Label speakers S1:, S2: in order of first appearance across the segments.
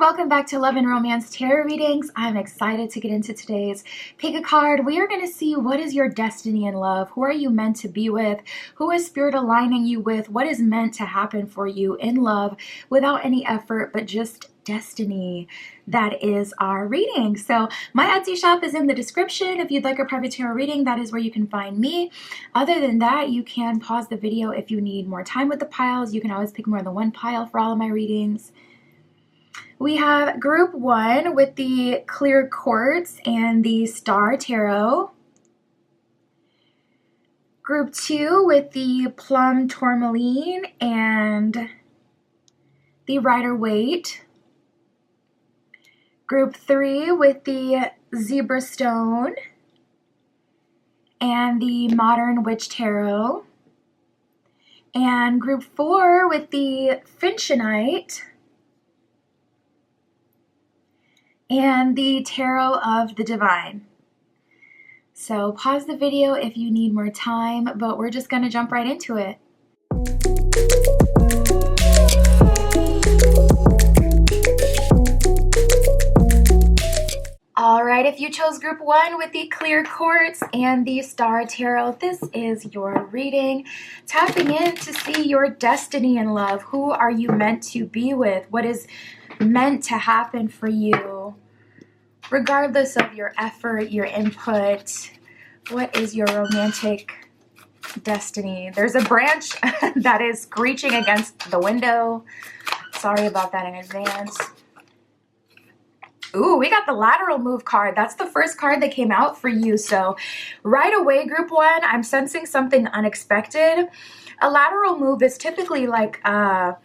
S1: welcome back to Love and Romance Tarot Readings. I'm excited to get into today's pick a card. We are going to see what is your destiny in love. Who are you meant to be with? Who is spirit aligning you with? What is meant to happen for you in love without any effort, but just destiny? That is our reading. So my Etsy shop is in the description. If you'd like a private tarot reading, that is where you can find me. Other than that, you can pause the video if you need more time with the piles. You can always pick more than one pile for all of my readings. We have group 1 with the clear quartz and the star tarot. Group 2 with the plum tourmaline and the Rider-Waite. Group 3 with the zebra stone and the modern witch tarot. And group 4 with the Finchinite and the Tarot of the Divine. So pause the video if you need more time, but we're just going to jump right into it. All right, if you chose group 1 with the clear quartz and the star tarot, this is your reading. Tapping in to see your destiny in love. Who are you meant to be with? What is meant to happen for you? Regardless of your effort, your input, what is your romantic destiny? There's a branch that is screeching against the window. Sorry about that in advance. Ooh, we got the lateral move card. That's the first card that came out for you. So right away, group 1, I'm sensing something unexpected. A lateral move is typically like a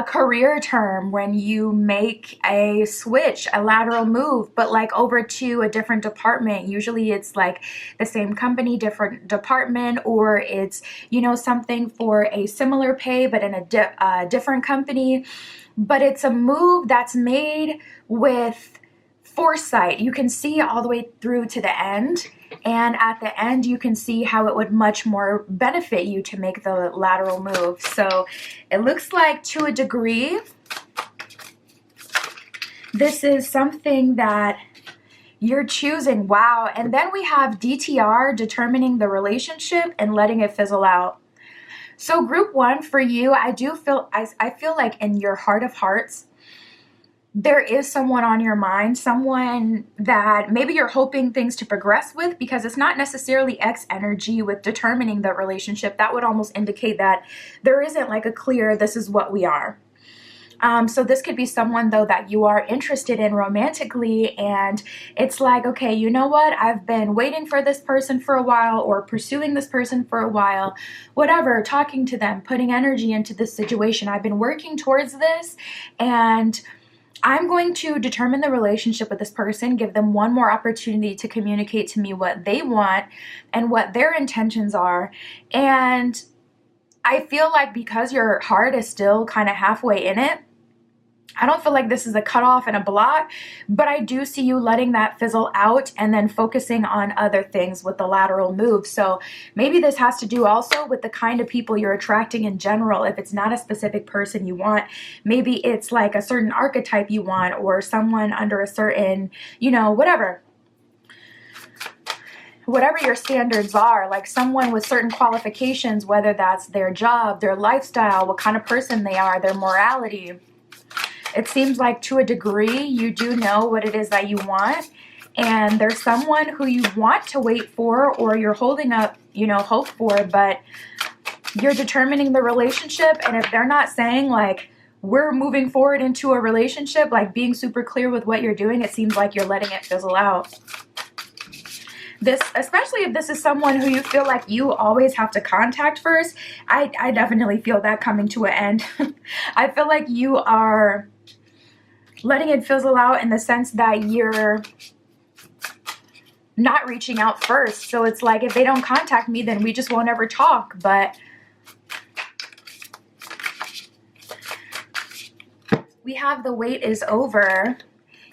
S1: career term when you make a switch, a lateral move, but like over to a different department. Usually it's like the same company, different department, or it's, you know, something for a similar pay, but in a different company. But it's a move that's made with foresight. You can see all the way through to the end. And at the end, you can see how it would much more benefit you to make the lateral move. So it looks like to a degree, this is something that you're choosing. Wow. And then we have DTR, determining the relationship and letting it fizzle out. So group 1 for you, I feel like in your heart of hearts, there is someone on your mind, someone that maybe you're hoping things to progress with, because it's not necessarily X energy with determining the relationship. That would almost indicate that there isn't like a clear, this is what we are. So this could be someone though that you are interested in romantically, and it's like, okay, you know what? I've been waiting for this person for a while, or pursuing this person for a while, whatever, talking to them, putting energy into this situation. I've been working towards this, and I'm going to determine the relationship with this person, give them one more opportunity to communicate to me what they want and what their intentions are. And I feel like because your heart is still kind of halfway in it, I don't feel like this is a cutoff and a block, but I do see you letting that fizzle out and then focusing on other things with the lateral move. So maybe this has to do also with the kind of people you're attracting in general. If it's not a specific person you want, maybe it's like a certain archetype you want, or someone under a certain, you know, whatever your standards are, like someone with certain qualifications, whether that's their job, their lifestyle, what kind of person they are, their morality. It seems like to a degree you do know what it is that you want, and there's someone who you want to wait for, or you're holding up, you know, hope for, but you're determining the relationship. And if they're not saying like, we're moving forward into a relationship, like being super clear with what you're doing, it seems like you're letting it fizzle out. This, especially if this is someone who you feel like you always have to contact first, I definitely feel that coming to an end. I feel like you are letting it fizzle out in the sense that you're not reaching out first. So it's like, if they don't contact me, then we just won't ever talk. But we have the wait is over.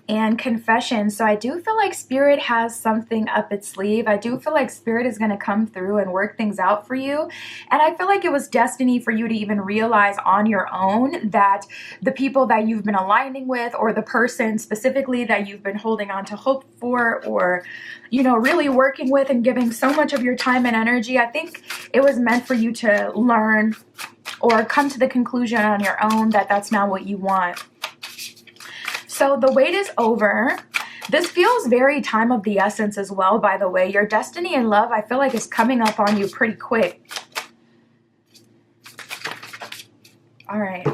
S1: and confession. So I do feel like Spirit has something up its sleeve. I do feel like Spirit is going to come through and work things out for you. And I feel like it was destiny for you to even realize on your own that the people that you've been aligning with, or the person specifically that you've been holding on to hope for, or, you know, really working with and giving so much of your time and energy, I think it was meant for you to learn or come to the conclusion on your own that that's not what you want. So the wait is over. This feels very time of the essence as well, by the way. Your destiny in love, I feel like, is coming up on you pretty quick. All right.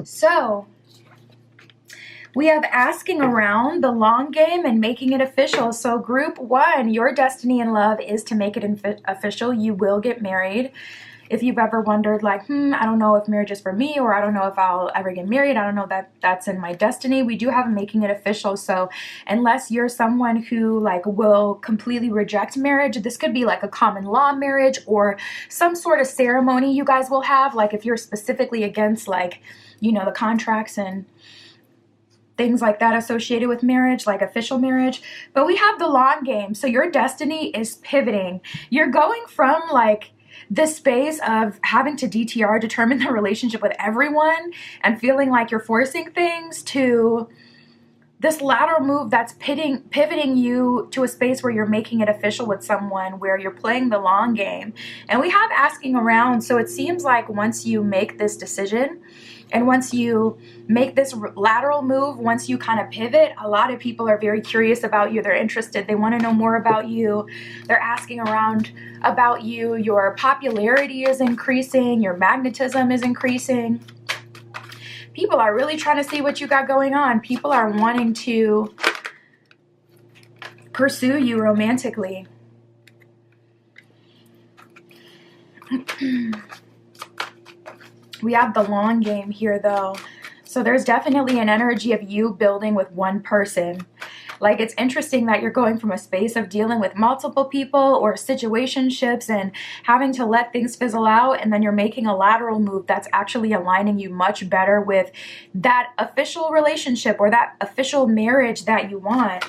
S1: So we have asking around, the long game, and making it official. So group 1, your destiny in love is to make it official. You will get married. If you've ever wondered, like, I don't know if marriage is for me, or I don't know if I'll ever get married, I don't know that that's in my destiny, we do have making it official. So unless you're someone who like will completely reject marriage, this could be like a common law marriage or some sort of ceremony you guys will have. Like if you're specifically against, like, you know, the contracts and things like that associated with marriage, like official marriage. But we have the long game. So your destiny is pivoting. You're going from like this space of having to DTR, determine the relationship with everyone, and feeling like you're forcing things, to this lateral move that's pivoting you to a space where you're making it official with someone, where you're playing the long game. And we have asking around. So it seems like once you make this decision, and once you make this lateral move, once you kind of pivot, a lot of people are very curious about you. They're interested. They want to know more about you. They're asking around about you. Your popularity is increasing. Your magnetism is increasing. People are really trying to see what you got going on. People are wanting to pursue you romantically. We have the long game here, though. So there's definitely an energy of you building with one person. Like, it's interesting that you're going from a space of dealing with multiple people or situationships and having to let things fizzle out, and then you're making a lateral move that's actually aligning you much better with that official relationship or that official marriage that you want.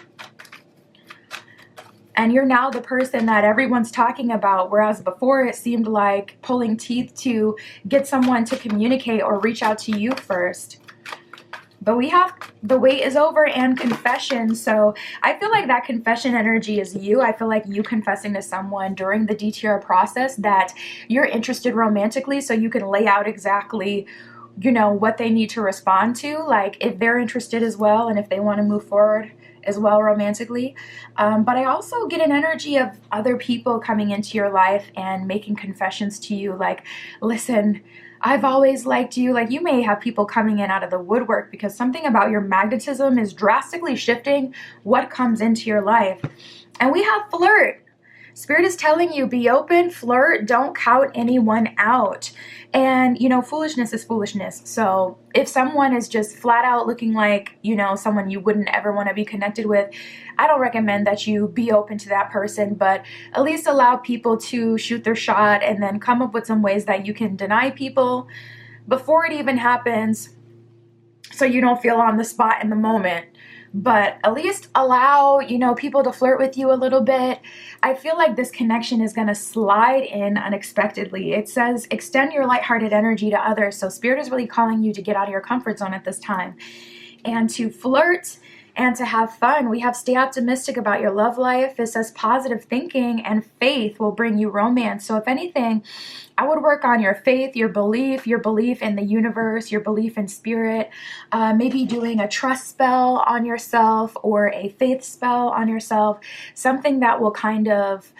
S1: And you're now the person that everyone's talking about, whereas before it seemed like pulling teeth to get someone to communicate or reach out to you first. But we have the wait is over and confession. So I feel like that confession energy is you. I feel like you confessing to someone during the DTR process that you're interested romantically, so you can lay out exactly, you know, what they need to respond to, like if they're interested as well and if they want to move forward as well romantically. But I also get an energy of other people coming into your life and making confessions to you, like, listen, I've always liked you. Like, you may have people coming in out of the woodwork because something about your magnetism is drastically shifting what comes into your life. And we have flirt. Spirit is telling you, be open, flirt, don't count anyone out. And, you know, foolishness is foolishness. So if someone is just flat out looking like, you know, someone you wouldn't ever want to be connected with, I don't recommend that you be open to that person, but at least allow people to shoot their shot and then come up with some ways that you can deny people before it even happens, so you don't feel on the spot in the moment. But at least allow, you know, people to flirt with you a little bit. I feel like this connection is going to slide in unexpectedly. It says extend your lighthearted energy to others. So Spirit is really calling you to get out of your comfort zone at this time and to flirt and to have fun. We have stay optimistic about your love life. It says positive thinking and faith will bring you romance. So if anything, I would work on your faith, your belief in the universe, your belief in spirit, maybe doing a trust spell on yourself or a faith spell on yourself, something that will kind of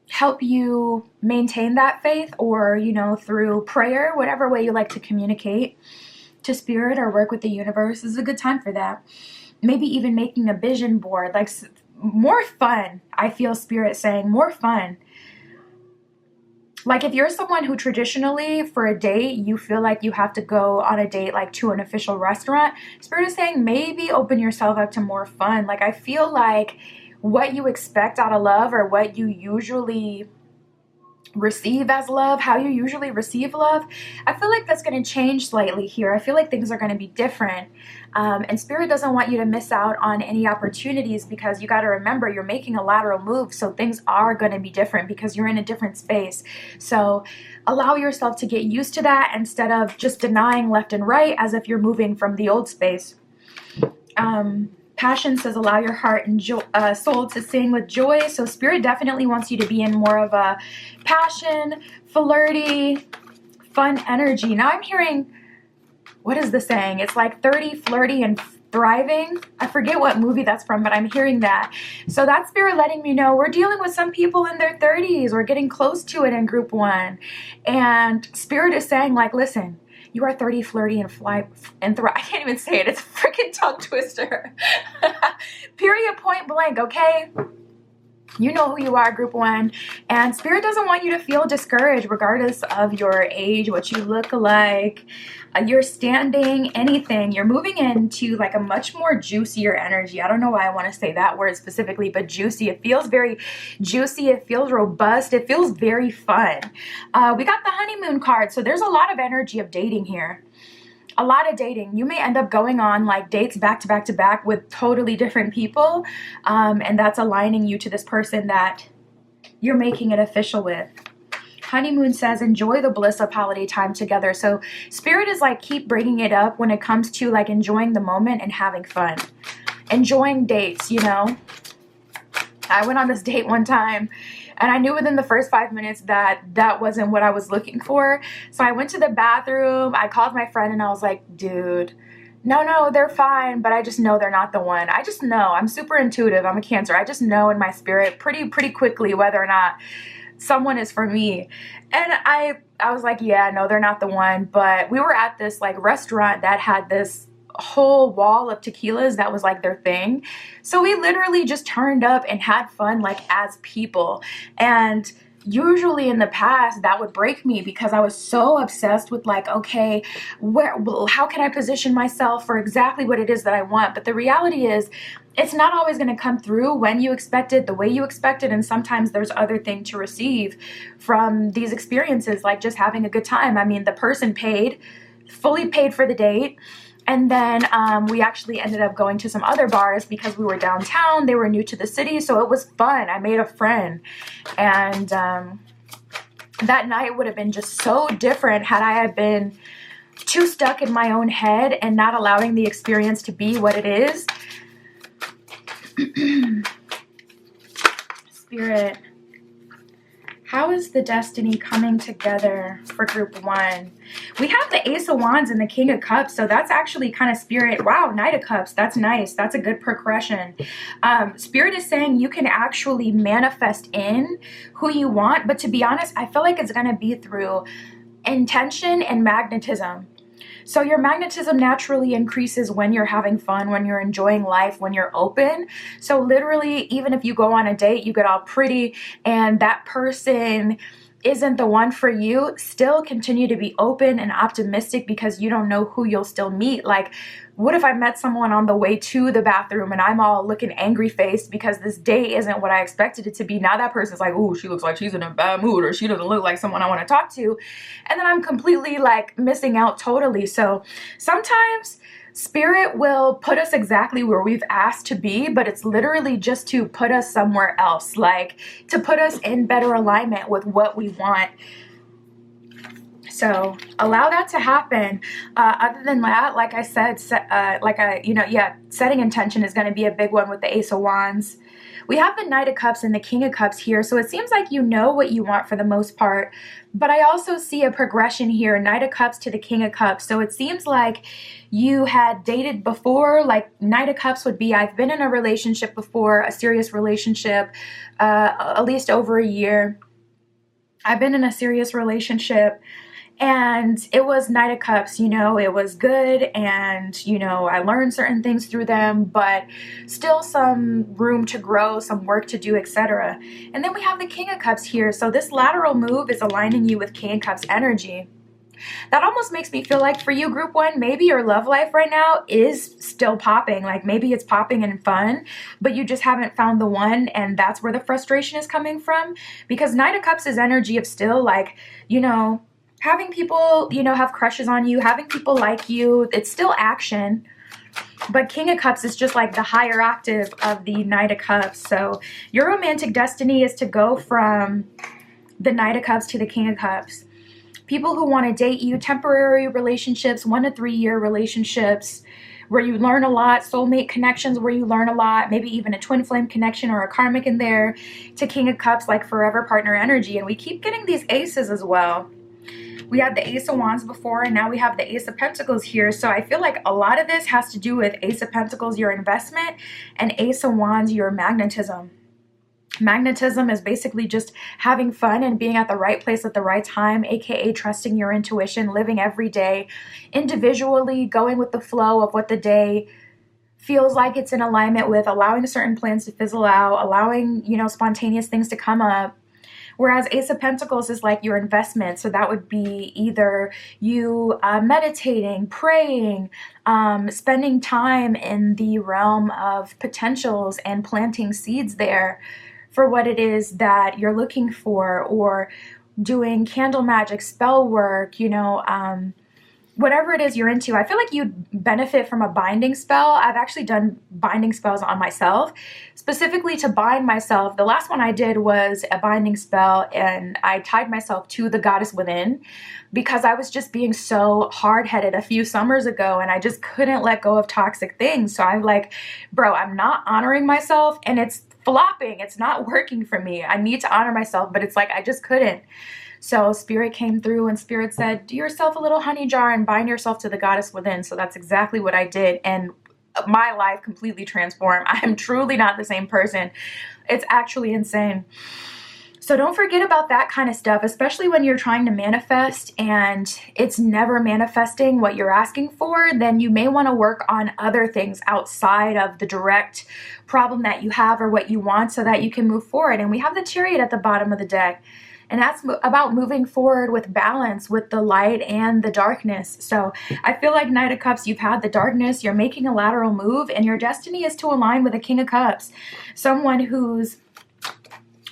S1: help you maintain that faith, or, you know, through prayer, whatever way you like to communicate to spirit or work with the universe is a good time for that. Maybe even making a vision board, like more fun. I feel Spirit saying more fun. Like if you're someone who traditionally for a date, you feel like you have to go on a date like to an official restaurant, Spirit is saying maybe open yourself up to more fun. Like I feel like what you expect out of love or what you usually receive as love, how you usually receive love. I feel like that's going to change slightly here. I feel like things are going to be different. And Spirit doesn't want you to miss out on any opportunities, because you got to remember you're making a lateral move. So things are going to be different because you're in a different space. So allow yourself to get used to that instead of just denying left and right as if you're moving from the old space. Passion says allow your heart and soul to sing with joy. So Spirit definitely wants you to be in more of a passion, flirty, fun energy. Now I'm hearing, what is the saying? It's like 30, flirty, and thriving. I forget what movie that's from, but I'm hearing that. So that's Spirit letting me know we're dealing with some people in their 30s. We're getting close to it in group 1. And Spirit is saying, like, listen, you are 30, flirty, and I can't even say it. It's a freaking tongue twister. Period, point blank, okay? You know who you are, group 1. And Spirit doesn't want you to feel discouraged regardless of your age, what you look like, your standing, anything. You're moving into like a much more juicier energy. I don't know why I want to say that word specifically, but juicy. It feels very juicy. It feels robust. It feels very fun. We got the honeymoon card. So there's a lot of energy of dating here. A lot of dating. You may end up going on like dates back to back to back with totally different people. And that's aligning you to this person that you're making it official with. Honeymoon says enjoy the bliss of holiday time together. So Spirit is like, keep bringing it up when it comes to like enjoying the moment and having fun. Enjoying dates, you know. I went on this date one time and I knew within the first 5 minutes that that wasn't what I was looking for. So I went to the bathroom. I called my friend and I was like, dude, no, they're fine, but I just know they're not the one. I just know. I'm super intuitive. I'm a Cancer. I just know in my spirit pretty quickly whether or not someone is for me. And I was like, yeah, no, they're not the one. But we were at this like restaurant that had this whole wall of tequilas that was like their thing. So we literally just turned up and had fun like as people. And usually in the past that would break me because I was so obsessed with like, okay, how can I position myself for exactly what it is that I want? But the reality is it's not always going to come through when you expect it, the way you expect it. And sometimes there's other thing to receive from these experiences, like just having a good time. I mean, the person fully paid for the date. And then we actually ended up going to some other bars because we were downtown. They were new to the city, so it was fun. I made a friend. And that night would have been just so different had I had been too stuck in my own head and not allowing the experience to be what it is. Spirit, how is the destiny coming together for group 1? We have the Ace of Wands and the King of Cups, so that's actually kind of Spirit. Wow, Knight of Cups, that's nice. That's a good progression. Spirit is saying you can actually manifest in who you want, but to be honest, I feel like it's going to be through intention and magnetism. So your magnetism naturally increases when you're having fun, when you're enjoying life, when you're open. So literally, even if you go on a date, you get all pretty and that person isn't the one for you, still continue to be open and optimistic because you don't know who you'll still meet. Like, what if I met someone on the way to the bathroom and I'm all looking angry faced because this date isn't what I expected it to be? Now that person's like, ooh, she looks like she's in a bad mood, or she doesn't look like someone I want to talk to. And then I'm completely like missing out totally. So sometimes Spirit will put us exactly where we've asked to be, but it's literally just to put us somewhere else, like to put us in better alignment with what we want. So allow that to happen. Other than that, like I said, setting intention is going to be a big one with the Ace of Wands. We have the Knight of Cups and the King of Cups here. So it seems like you know what you want for the most part. But I also see a progression here, Knight of Cups to the King of Cups. So it seems like you had dated before. Like Knight of Cups would be, I've been in a relationship before, a serious relationship, at least over a year. I've been in a serious relationship. And it was Knight of Cups, you know, it was good. And, you know, I learned certain things through them, but still some room to grow, some work to do, etc. And then we have the King of Cups here. So this lateral move is aligning you with King of Cups energy. That almost makes me feel like for you, group one, maybe your love life right now is still popping. Like maybe it's popping and fun, but you just haven't found the one, and that's where the frustration is coming from. Because Knight of Cups is energy of still like, having people, have crushes on you, having people like you. It's still action. But King of Cups is just like the higher octave of the Knight of Cups. So your romantic destiny is to go from the Knight of Cups to the King of Cups. People who want to date you, temporary relationships, 1 to 3 year relationships where you learn a lot, soulmate connections where you learn a lot, maybe even a twin flame connection or a karmic in there, to King of Cups, like forever partner energy. And we keep getting these aces as well. We had the Ace of Wands before, and now we have the Ace of Pentacles here. So I feel like a lot of this has to do with Ace of Pentacles, your investment, and Ace of Wands, your magnetism. Magnetism is basically just having fun and being at the right place at the right time, aka trusting your intuition, living every day individually, going with the flow of what the day feels like it's in alignment with, allowing certain plans to fizzle out, allowing, spontaneous things to come up. Whereas Ace of Pentacles is like your investment. So that would be either you meditating, praying, spending time in the realm of potentials and planting seeds there for what it is that you're looking for, or doing candle magic, spell work, whatever it is you're into. I feel like you'd benefit from a binding spell. I've actually done binding spells on myself, specifically to bind myself. The last one I did was a binding spell, and I tied myself to the goddess within because I was just being so hard-headed a few summers ago, and I just couldn't let go of toxic things. So I'm like, bro, I'm not honoring myself, and it's flopping. It's not working for me. I need to honor myself, but it's like I just couldn't. So Spirit came through, and Spirit said, do yourself a little honey jar and bind yourself to the goddess within. So that's exactly what I did. And my life completely transformed. I am truly not the same person. It's actually insane. So don't forget about that kind of stuff, especially when you're trying to manifest and it's never manifesting what you're asking for. Then you may want to work on other things outside of the direct problem that you have or what you want, so that you can move forward. And we have the Chariot at the bottom of the deck. And that's about moving forward with balance, with the light and the darkness. So I feel like Knight of Cups, you've had the darkness, you're making a lateral move, and your destiny is to align with a King of Cups. Someone who's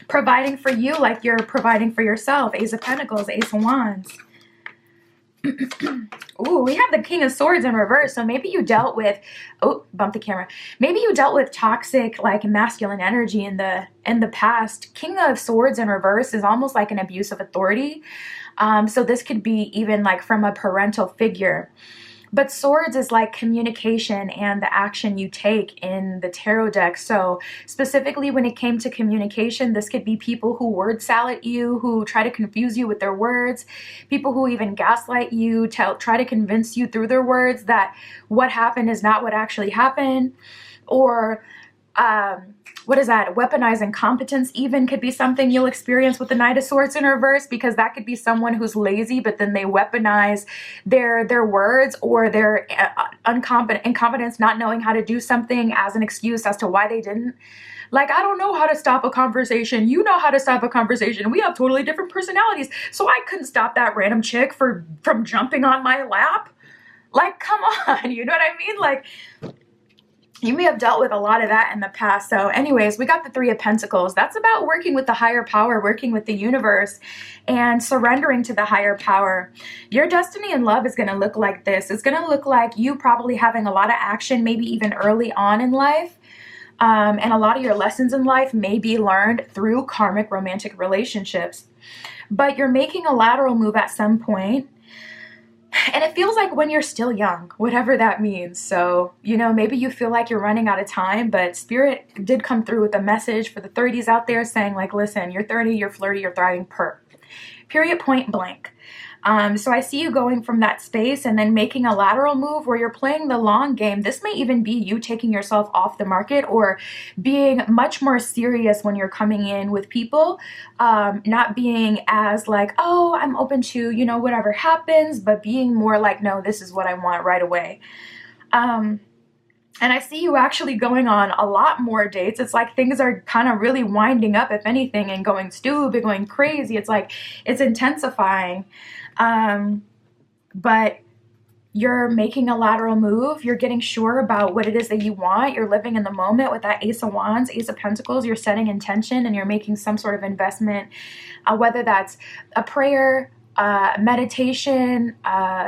S1: providing for you like you're providing for yourself. Ace of Pentacles, Ace of Wands. Ooh, we have the King of Swords in reverse. So maybe you dealt with, oh, bump the camera. Maybe you dealt with toxic, like masculine energy in the past. King of Swords in reverse is almost like an abuse of authority. So this could be even like from a parental figure. But swords is like communication and the action you take in the tarot deck. So specifically when it came to communication, this could be people who word salad you, who try to confuse you with their words, people who even gaslight you, try to convince you through their words that what happened is not what actually happened. Or what is that? Weaponized incompetence even could be something you'll experience with the Knight of Swords in reverse, because that could be someone who's lazy, but then they weaponize their words or their incompetence, not knowing how to do something as an excuse as to why they didn't. Like, I don't know how to stop a conversation. You know how to stop a conversation. We have totally different personalities. So I couldn't stop that random chick from jumping on my lap. Like, come on, you know what I mean? Like, you may have dealt with a lot of that in the past. So anyways, we got the Three of Pentacles. That's about working with the higher power, working with the universe, and surrendering to the higher power. Your destiny in love is going to look like this. It's going to look like you probably having a lot of action, maybe even early on in life. And a lot of your lessons in life may be learned through karmic romantic relationships. But you're making a lateral move at some point. And it feels like when you're still young, whatever that means. So, maybe you feel like you're running out of time, but Spirit did come through with a message for the 30s out there saying, like, listen, you're 30, you're flirty, you're thriving, period, point blank. So I see you going from that space and then making a lateral move where you're playing the long game. This may even be you taking yourself off the market or being much more serious when you're coming in with people, not being as like, oh, I'm open to, whatever happens, but being more like, no, this is what I want right away. And I see you actually going on a lot more dates. It's like things are kind of really winding up, if anything, and going stupid, going crazy. It's like it's intensifying. but you're making a lateral move. You're getting sure about what it is that you want. You're living in the moment with that Ace of Wands, Ace of Pentacles. You're setting intention and you're making some sort of investment, whether that's a prayer, meditation,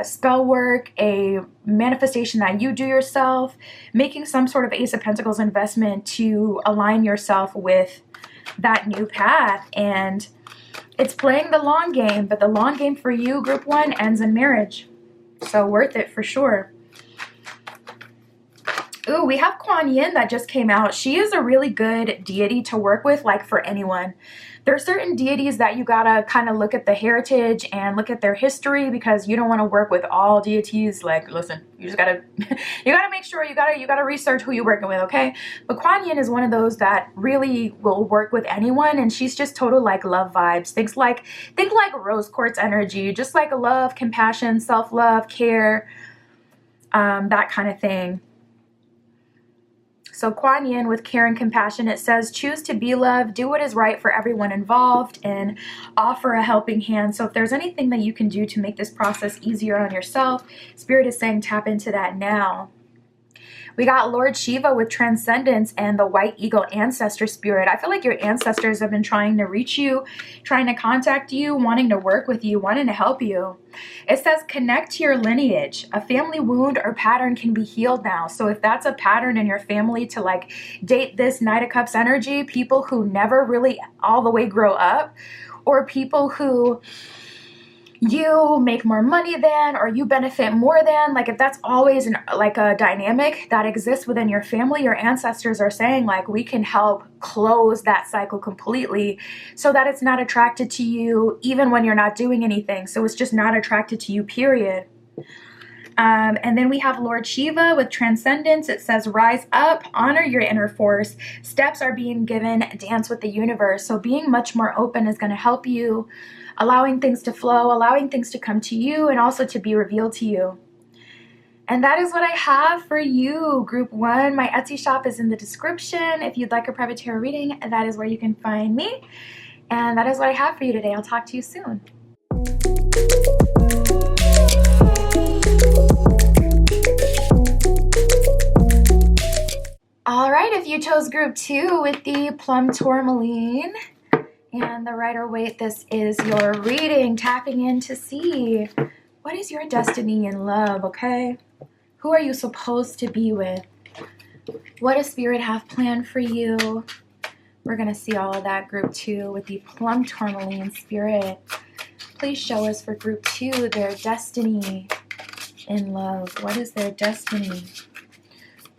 S1: spell work, a manifestation that you do yourself, making some sort of Ace of Pentacles investment to align yourself with that new path. And it's playing the long game, but the long game for you, Group 1, ends in marriage. So worth it for sure. Ooh, we have Kuan Yin that just came out. She is a really good deity to work with, like for anyone. There are certain deities that you gotta kind of look at the heritage and look at their history, because you don't want to work with all deities. Like, listen, you just gotta you gotta make sure you gotta research who you're working with, okay? But Kuan Yin is one of those that really will work with anyone, and she's just total like love vibes. Think like rose quartz energy, just like love, compassion, self-love, care, that kind of thing. So Kuan Yin with care and compassion, it says, choose to be loved, do what is right for everyone involved, and offer a helping hand. So if there's anything that you can do to make this process easier on yourself, Spirit is saying tap into that now. We got Lord Shiva with transcendence and the white eagle ancestor spirit. I feel like your ancestors have been trying to reach you, trying to contact you, wanting to work with you, wanting to help you. It says connect to your lineage. A family wound or pattern can be healed now. So if that's a pattern in your family to like date this Knight of Cups energy, people who never really all the way grow up, or people who you make more money than, or you benefit more than, like if that's always like a dynamic that exists within your family, your ancestors are saying like we can help close that cycle completely so that it's not attracted to you even when you're not doing anything. So it's just not attracted to you, period. And then we have Lord Shiva with transcendence. It says rise up, honor your inner force. Steps are being given, dance with the universe. So being much more open is going to help you, allowing things to flow, allowing things to come to you, and also to be revealed to you. And that is what I have for you, Group 1. My Etsy shop is in the description. If you'd like a private tarot reading, that is where you can find me. And that is what I have for you today. I'll talk to you soon. All right, if you chose Group 2 with the plum tourmaline and the Rider-Waite, this is your reading, tapping in to see what is your destiny in love, okay? Who are you supposed to be with? What does Spirit have planned for you? We're going to see all of that, Group 2, with the plum tourmaline, Spirit. Please show us for Group 2 their destiny in love. What is their destiny?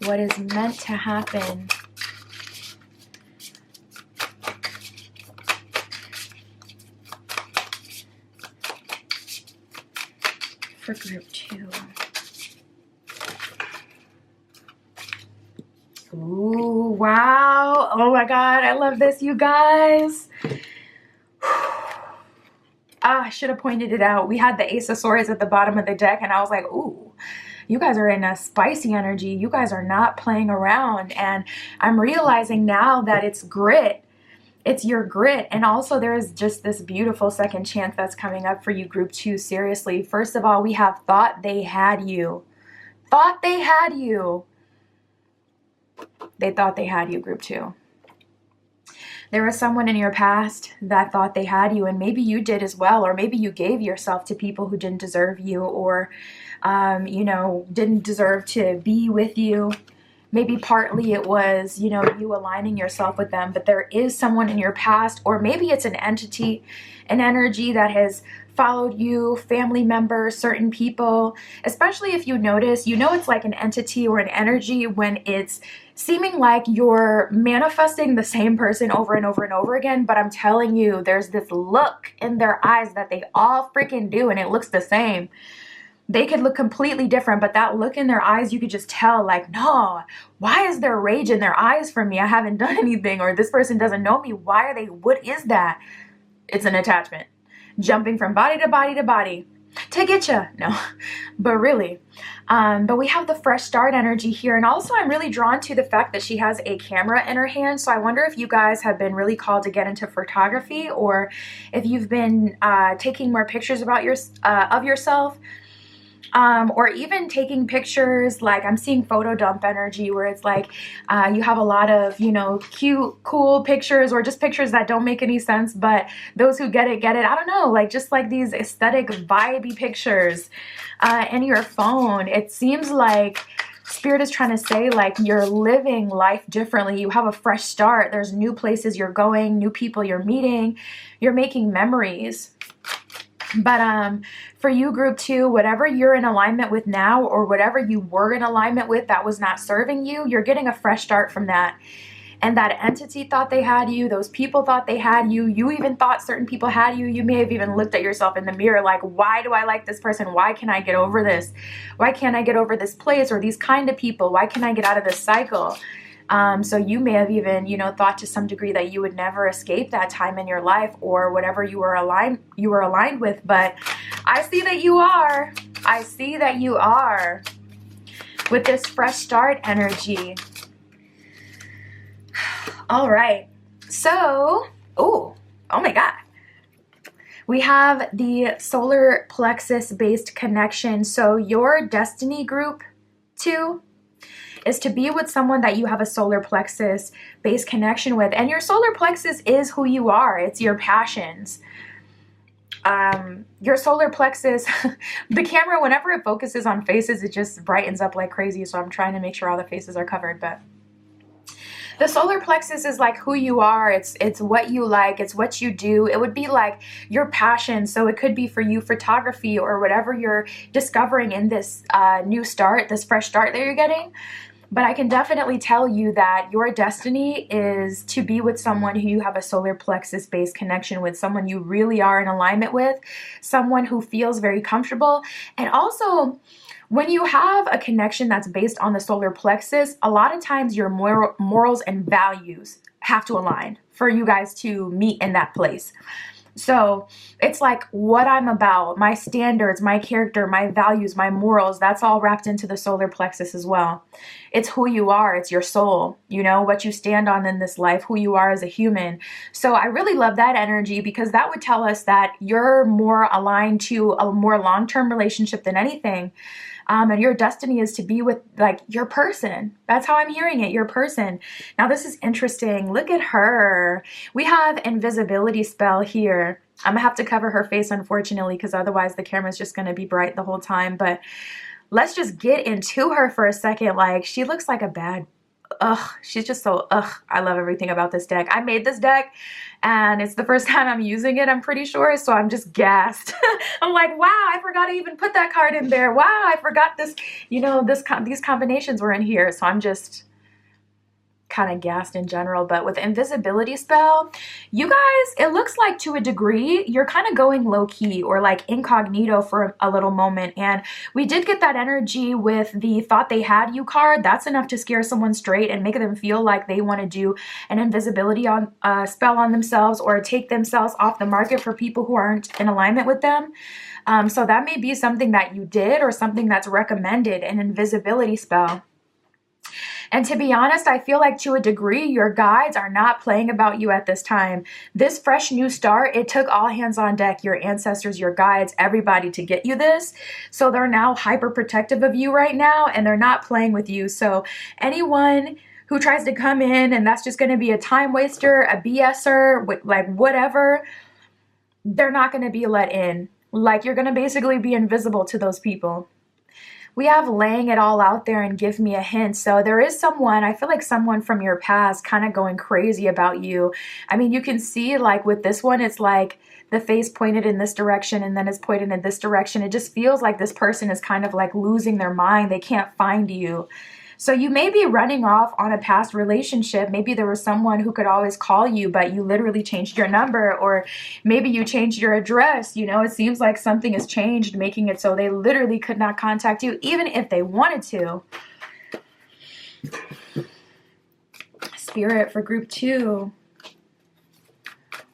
S1: What is meant to happen? For Group 2. Ooh, wow. Oh my God, I love this, you guys. I should have pointed it out. We had the Ace of Swords at the bottom of the deck, and I was like, ooh, you guys are in a spicy energy. You guys are not playing around. And I'm realizing now that it's grit. It's your grit. And also there is just this beautiful second chance that's coming up for you, Group 2. Seriously. First of all, we have thought they had you. Thought they had you. They thought they had you, Group 2. There was someone in your past that thought they had you, and maybe you did as well, or maybe you gave yourself to people who didn't deserve you, or, you know, didn't deserve to be with you. Maybe partly it was, you know, you aligning yourself with them, but there is someone in your past, or maybe it's an entity, an energy that has followed you, family members, certain people, especially if you notice, you know, it's like an entity or an energy when it's seeming like you're manifesting the same person over and over and over again. But I'm telling you, there's this look in their eyes that they all freaking do, and it looks the same. They could look completely different, but that look in their eyes, you could just tell, like, no, why is there rage in their eyes for me? I haven't done anything, or this person doesn't know me. Why are they, what is that? It's an attachment. Jumping from body to body to body to get you. No, but really. But we have the fresh start energy here. And also I'm really drawn to the fact that she has a camera in her hand. So I wonder if you guys have been really called to get into photography, or if you've been taking more pictures about of yourself. or even taking pictures. Like I'm seeing photo dump energy where it's like you have a lot of, you know, cute, cool pictures, or just pictures that don't make any sense, but those who get it, get it. I don't know, like just like these aesthetic, vibey pictures in your phone. It seems like Spirit is trying to say like you're living life differently. You have a fresh start. There's new places you're going, new people you're meeting, you're making memories. But for you, group 2, whatever you're in alignment with now, or whatever you were in alignment with that was not serving you, you're getting a fresh start from that. And that entity thought they had you, those people thought they had you, you even thought certain people had you. You may have even looked at yourself in the mirror like, why do I like this person? Why can I get over this? Why can't I get over this place or these kind of people? Why can I get out of this cycle? So you may have even, you know, thought to some degree that you would never escape that time in your life, or whatever you were aligned with. But I see that you are. I see that you are with this fresh start energy. All right. So, oh my God. We have the solar plexus based connection. So your destiny, group 2, is to be with someone that you have a solar plexus based connection with. And your solar plexus is who you are. It's your passions. Your solar plexus, the camera, whenever it focuses on faces, it just brightens up like crazy. So I'm trying to make sure all the faces are covered. But the solar plexus is like who you are. It's what you like. It's what you do. It would be like your passion. So it could be for you photography, or whatever you're discovering in this new start, this fresh start that you're getting. But I can definitely tell you that your destiny is to be with someone who you have a solar plexus based connection with, someone you really are in alignment with, someone who feels very comfortable. And also, when you have a connection that's based on the solar plexus, a lot of times your morals and values have to align for you guys to meet in that place. So it's like what I'm about, my standards, my character, my values, my morals, that's all wrapped into the solar plexus as well. It's who you are. It's your soul, you know, what you stand on in this life, who you are as a human. So I really love that energy, because that would tell us that you're more aligned to a more long-term relationship than anything. And your destiny is to be with like your person. That's how I'm hearing it, your person. Now this is interesting. Look at her. We have invisibility spell here. I'm gonna have to cover her face, unfortunately, because otherwise the camera's just gonna be bright the whole time. But let's just get into her for a second. Like, she looks like a bad, she's just so, I love everything about this deck. I made this deck and it's the first time I'm using it, I'm pretty sure. So I'm just gassed. I'm like, wow, I forgot to even put that card in there. Wow, I forgot this, you know, these combinations were in here. So I'm just kind of gassed in general. But with invisibility spell, you guys, it looks like to a degree you're kind of going low key or like incognito for a little moment. And we did get that energy with the thought they had you card. That's enough to scare someone straight and make them feel like they want to do an invisibility on spell on themselves, or take themselves off the market for people who aren't in alignment with them. So that may be something that you did, or something that's recommended, an invisibility spell. And to be honest, I feel like to a degree, your guides are not playing about you at this time. This fresh new start, it took all hands on deck, your ancestors, your guides, everybody to get you this. So they're now hyper protective of you right now, and they're not playing with you. So anyone who tries to come in and that's just going to be a time waster, a BSer, like whatever, they're not going to be let in. Like, you're going to basically be invisible to those people. We have laying it all out there and give me a hint. So there is someone, I feel like someone from your past kind of going crazy about you. I mean, you can see like with this one, it's like the face pointed in this direction and then it's pointed in this direction. It just feels like this person is kind of like losing their mind. They can't find you. So you may be running off on a past relationship. Maybe there was someone who could always call you, but you literally changed your number, or maybe you changed your address. You know, it seems like something has changed, making it so they literally could not contact you, even if they wanted to. Spirit for group 2.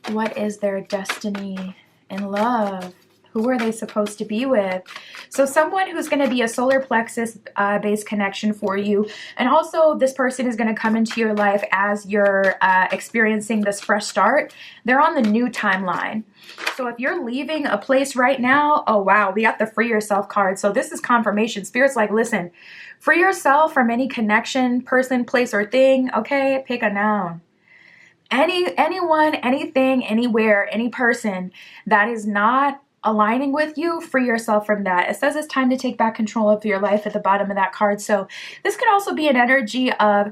S1: What is their destiny in love? Who are they supposed to be with? So someone who's going to be a solar plexus based connection for you. And also this person is going to come into your life as you're experiencing this fresh start. They're on the new timeline. So if you're leaving a place right now, oh wow, we got the free yourself card. So this is confirmation. Spirit's like, listen, free yourself from any connection, person, place, or thing. Okay, pick a noun. Anyone, anything, anywhere, any person that is not aligning with you, free yourself from that. It says it's time to take back control of your life at the bottom of that card. So this could also be an energy of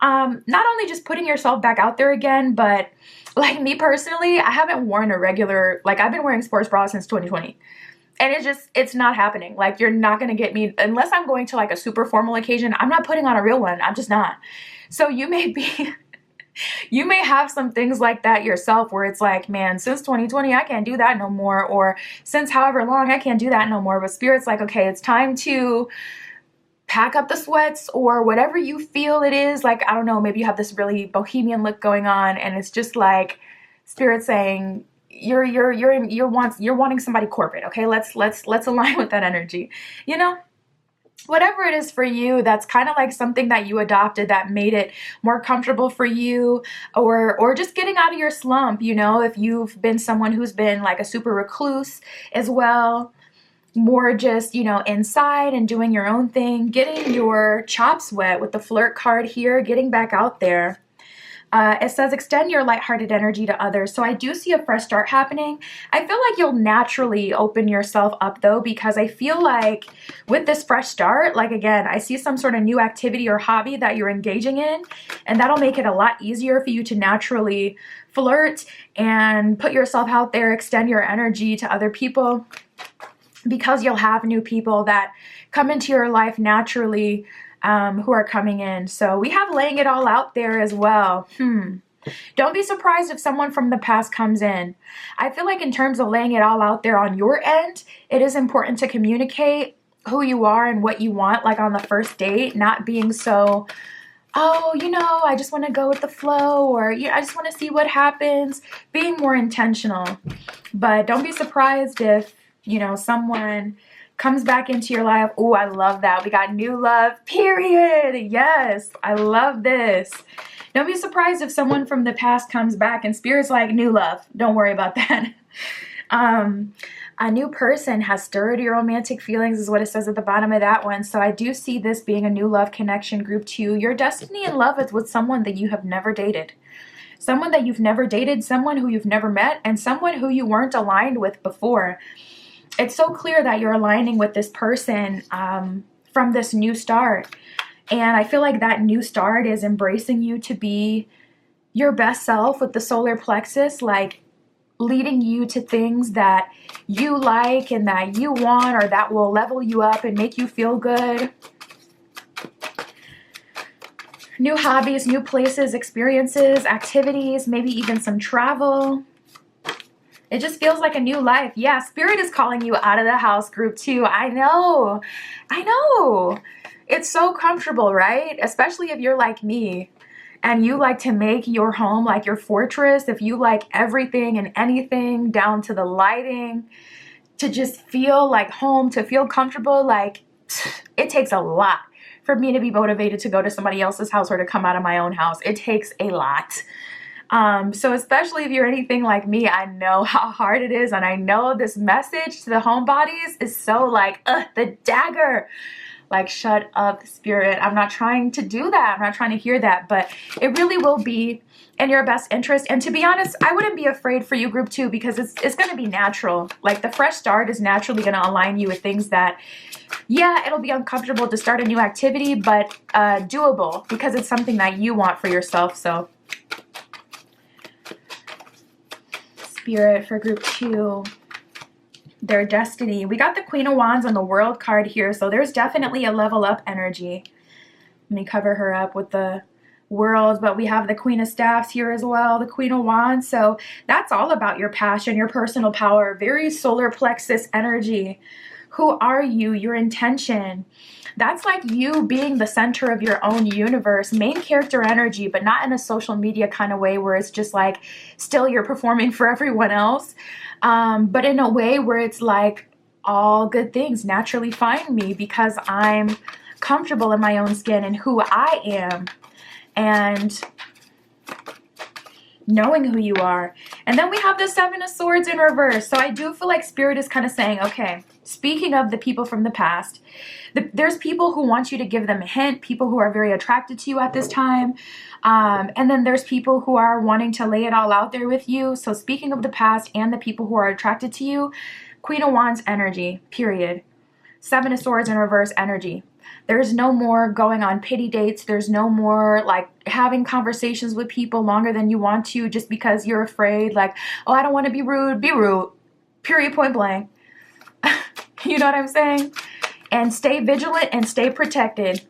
S1: not only just putting yourself back out there again, but like me personally, I haven't worn a regular, like I've been wearing sports bras since 2020. And it's not happening. Like you're not going to get me, unless I'm going to like a super formal occasion, I'm not putting on a real one. I'm just not. So you may be... You may have some things like that yourself where it's like, man, since 2020, I can't do that no more. Or since however long, I can't do that no more. But Spirit's like, okay, it's time to pack up the sweats or whatever you feel it is. Like, I don't know, maybe you have this really bohemian look going on and it's just like Spirit saying, you're wanting somebody corporate. Okay, let's align with that energy, you know? Whatever it is for you, that's kind of like something that you adopted that made it more comfortable for you, or just getting out of your slump, you know, if you've been someone who's been like a super recluse as well, more just, you know, inside and doing your own thing, getting your chops wet with the flirt card here, getting back out there. It says extend your lighthearted energy to others. So I do see a fresh start happening. I feel like you'll naturally open yourself up though, because I feel like with this fresh start, like again, I see some sort of new activity or hobby that you're engaging in, and that'll make it a lot easier for you to naturally flirt and put yourself out there, extend your energy to other people, because you'll have new people that come into your life naturally who are coming in. So we have laying it all out there as well. Don't be surprised if someone from the past comes in. I feel like in terms of laying it all out there on your end, it is important to communicate who you are and what you want, like on the first date, not being so, oh, you know, I just want to go with the flow, or yeah, I just want to see what happens, being more intentional. But don't be surprised if, you know, someone comes back into your life. Oh, I love that. We got new love, period. Yes, I love this. Don't be surprised if someone from the past comes back and Spirit's like, new love. Don't worry about that. A new person has stirred your romantic feelings is what it says at the bottom of that one. So I do see this being a new love connection. Group 2, your destiny in love is with someone that you have never dated. Someone that you've never dated, someone who you've never met, and someone who you weren't aligned with before. It's so clear that you're aligning with this person from this new start. And I feel like that new start is embracing you to be your best self with the solar plexus, like leading you to things that you like and that you want, or that will level you up and make you feel good. New hobbies, new places, experiences, activities, maybe even some travel. It just feels like a new life. Yeah, Spirit is calling you out of the house, group 2. I know. It's so comfortable, right? Especially if you're like me and you like to make your home like your fortress. If you like everything and anything down to the lighting, to just feel like home, to feel comfortable, like it takes a lot for me to be motivated to go to somebody else's house or to come out of my own house. It takes a lot. So especially if you're anything like me, I know how hard it is. And I know this message to the homebodies is so like, the dagger. Like, shut up, Spirit. I'm not trying to do that. I'm not trying to hear that. But it really will be in your best interest. And to be honest, I wouldn't be afraid for you, group 2, because it's going to be natural. Like, the fresh start is naturally going to align you with things that, yeah, it'll be uncomfortable to start a new activity, but doable because it's something that you want for yourself. So Spirit for group 2, their destiny. We got the Queen of Wands on the World card here, so there's definitely a level up energy. Let me cover her up with the World, but we have the Queen of Staffs here as well, the Queen of Wands. So that's all about your passion, your personal power, very solar plexus energy. Who are you? Your intention. That's like you being the center of your own universe, main character energy, but not in a social media kind of way where it's just like still you're performing for everyone else, but in a way where it's like all good things naturally find me because I'm comfortable in my own skin and who I am, and knowing who you are. And then we have the Seven of Swords in reverse. So I do feel like Spirit is kind of saying, okay, speaking of the people from the past, there's people who want you to give them a hint, people who are very attracted to you at this time. And then there's people who are wanting to lay it all out there with you. So speaking of the past and the people who are attracted to you, Queen of Wands energy, period. Seven of Swords in reverse energy. There's no more going on pity dates. There's no more like having conversations with people longer than you want to just because you're afraid, like, oh, I don't want to be rude. Be rude. Period, point blank. You know what I'm saying? And stay vigilant and stay protected.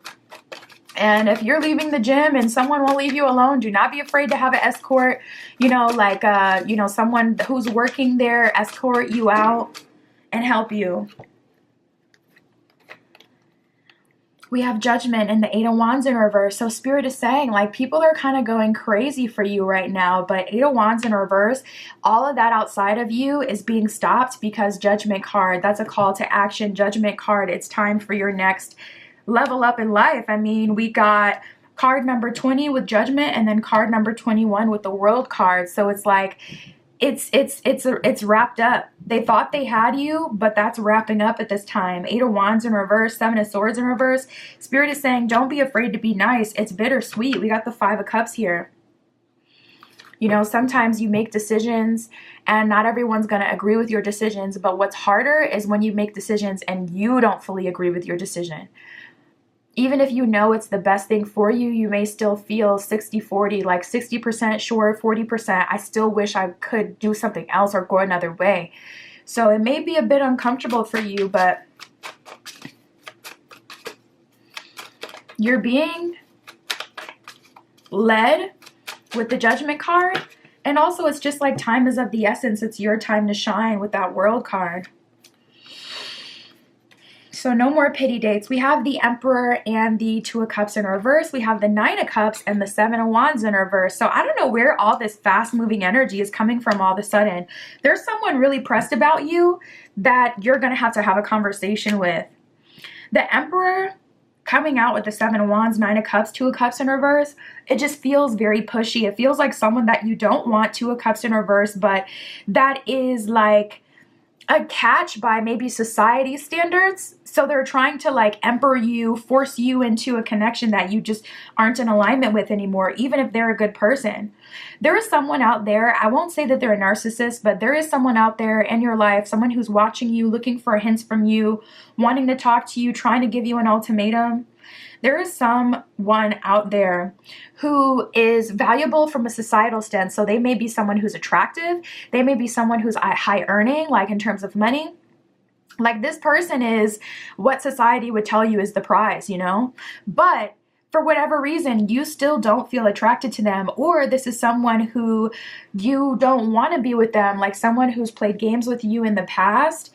S1: And if you're leaving the gym and someone won't leave you alone, do not be afraid to have an escort, someone who's working there escort you out and help you. We have Judgment and the Eight of Wands in reverse. So Spirit is saying, like, people are kind of going crazy for you right now. But Eight of Wands in reverse, all of that outside of you is being stopped because Judgment card, that's a call to action. Judgment card, it's time for your next level up in life. I mean, we got card number 20 with Judgment and then card number 21 with the World card. So it's like, it's wrapped up. They thought they had you, but that's wrapping up at this time. Eight of Wands in reverse, Seven of Swords in reverse. Spirit is saying, don't be afraid to be nice. It's bittersweet. We got the Five of Cups here. You know, sometimes you make decisions and not everyone's going to agree with your decisions. But what's harder is when you make decisions and you don't fully agree with your decision. Even if you know it's the best thing for you, you may still feel 60-40, like 60% sure, 40%. I still wish I could do something else or go another way. So it may be a bit uncomfortable for you, but you're being led with the Judgment card. And also it's just like time is of the essence. It's your time to shine with that World card. So no more pity dates. We have the Emperor and the Two of Cups in reverse. We have the Nine of Cups and the Seven of Wands in reverse. So I don't know where all this fast moving energy is coming from all of a sudden. There's someone really pressed about you that you're going to have a conversation with. The Emperor coming out with the Seven of Wands, Nine of Cups, Two of Cups in reverse, it just feels very pushy. It feels like someone that you don't want, Two of Cups in reverse, but that is like a catch by maybe society standards. So they're trying to like emperor you, force you into a connection that you just aren't in alignment with anymore, even if they're a good person. There is someone out there, I won't say that they're a narcissist, but there is someone out there in your life, someone who's watching you, looking for hints from you, wanting to talk to you, trying to give you an ultimatum. There is someone out there who is valuable from a societal stance. So they may be someone who's attractive. They may be someone who's high earning, like in terms of money. Like this person is what society would tell you is the prize, you know? But for whatever reason, you still don't feel attracted to them, or this is someone who you don't want to be with them, like someone who's played games with you in the past.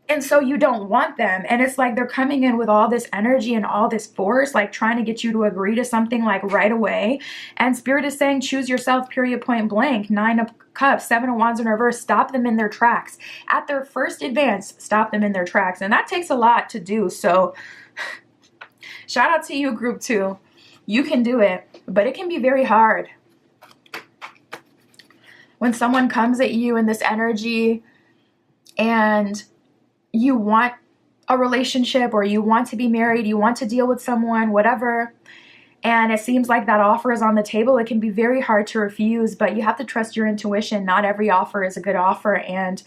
S1: And so you don't want them. And it's like they're coming in with all this energy and all this force, like trying to get you to agree to something like right away. And Spirit is saying, choose yourself, period, point blank. Nine of Cups, Seven of Wands in reverse, stop them in their tracks. At their first advance, stop them in their tracks. And that takes a lot to do. So shout out to you, group 2. You can do it, but it can be very hard. When someone comes at you in this energy and you want a relationship or you want to be married, you want to deal with someone, whatever, and it seems like that offer is on the table, it can be very hard to refuse, but you have to trust your intuition. Not every offer is a good offer. And,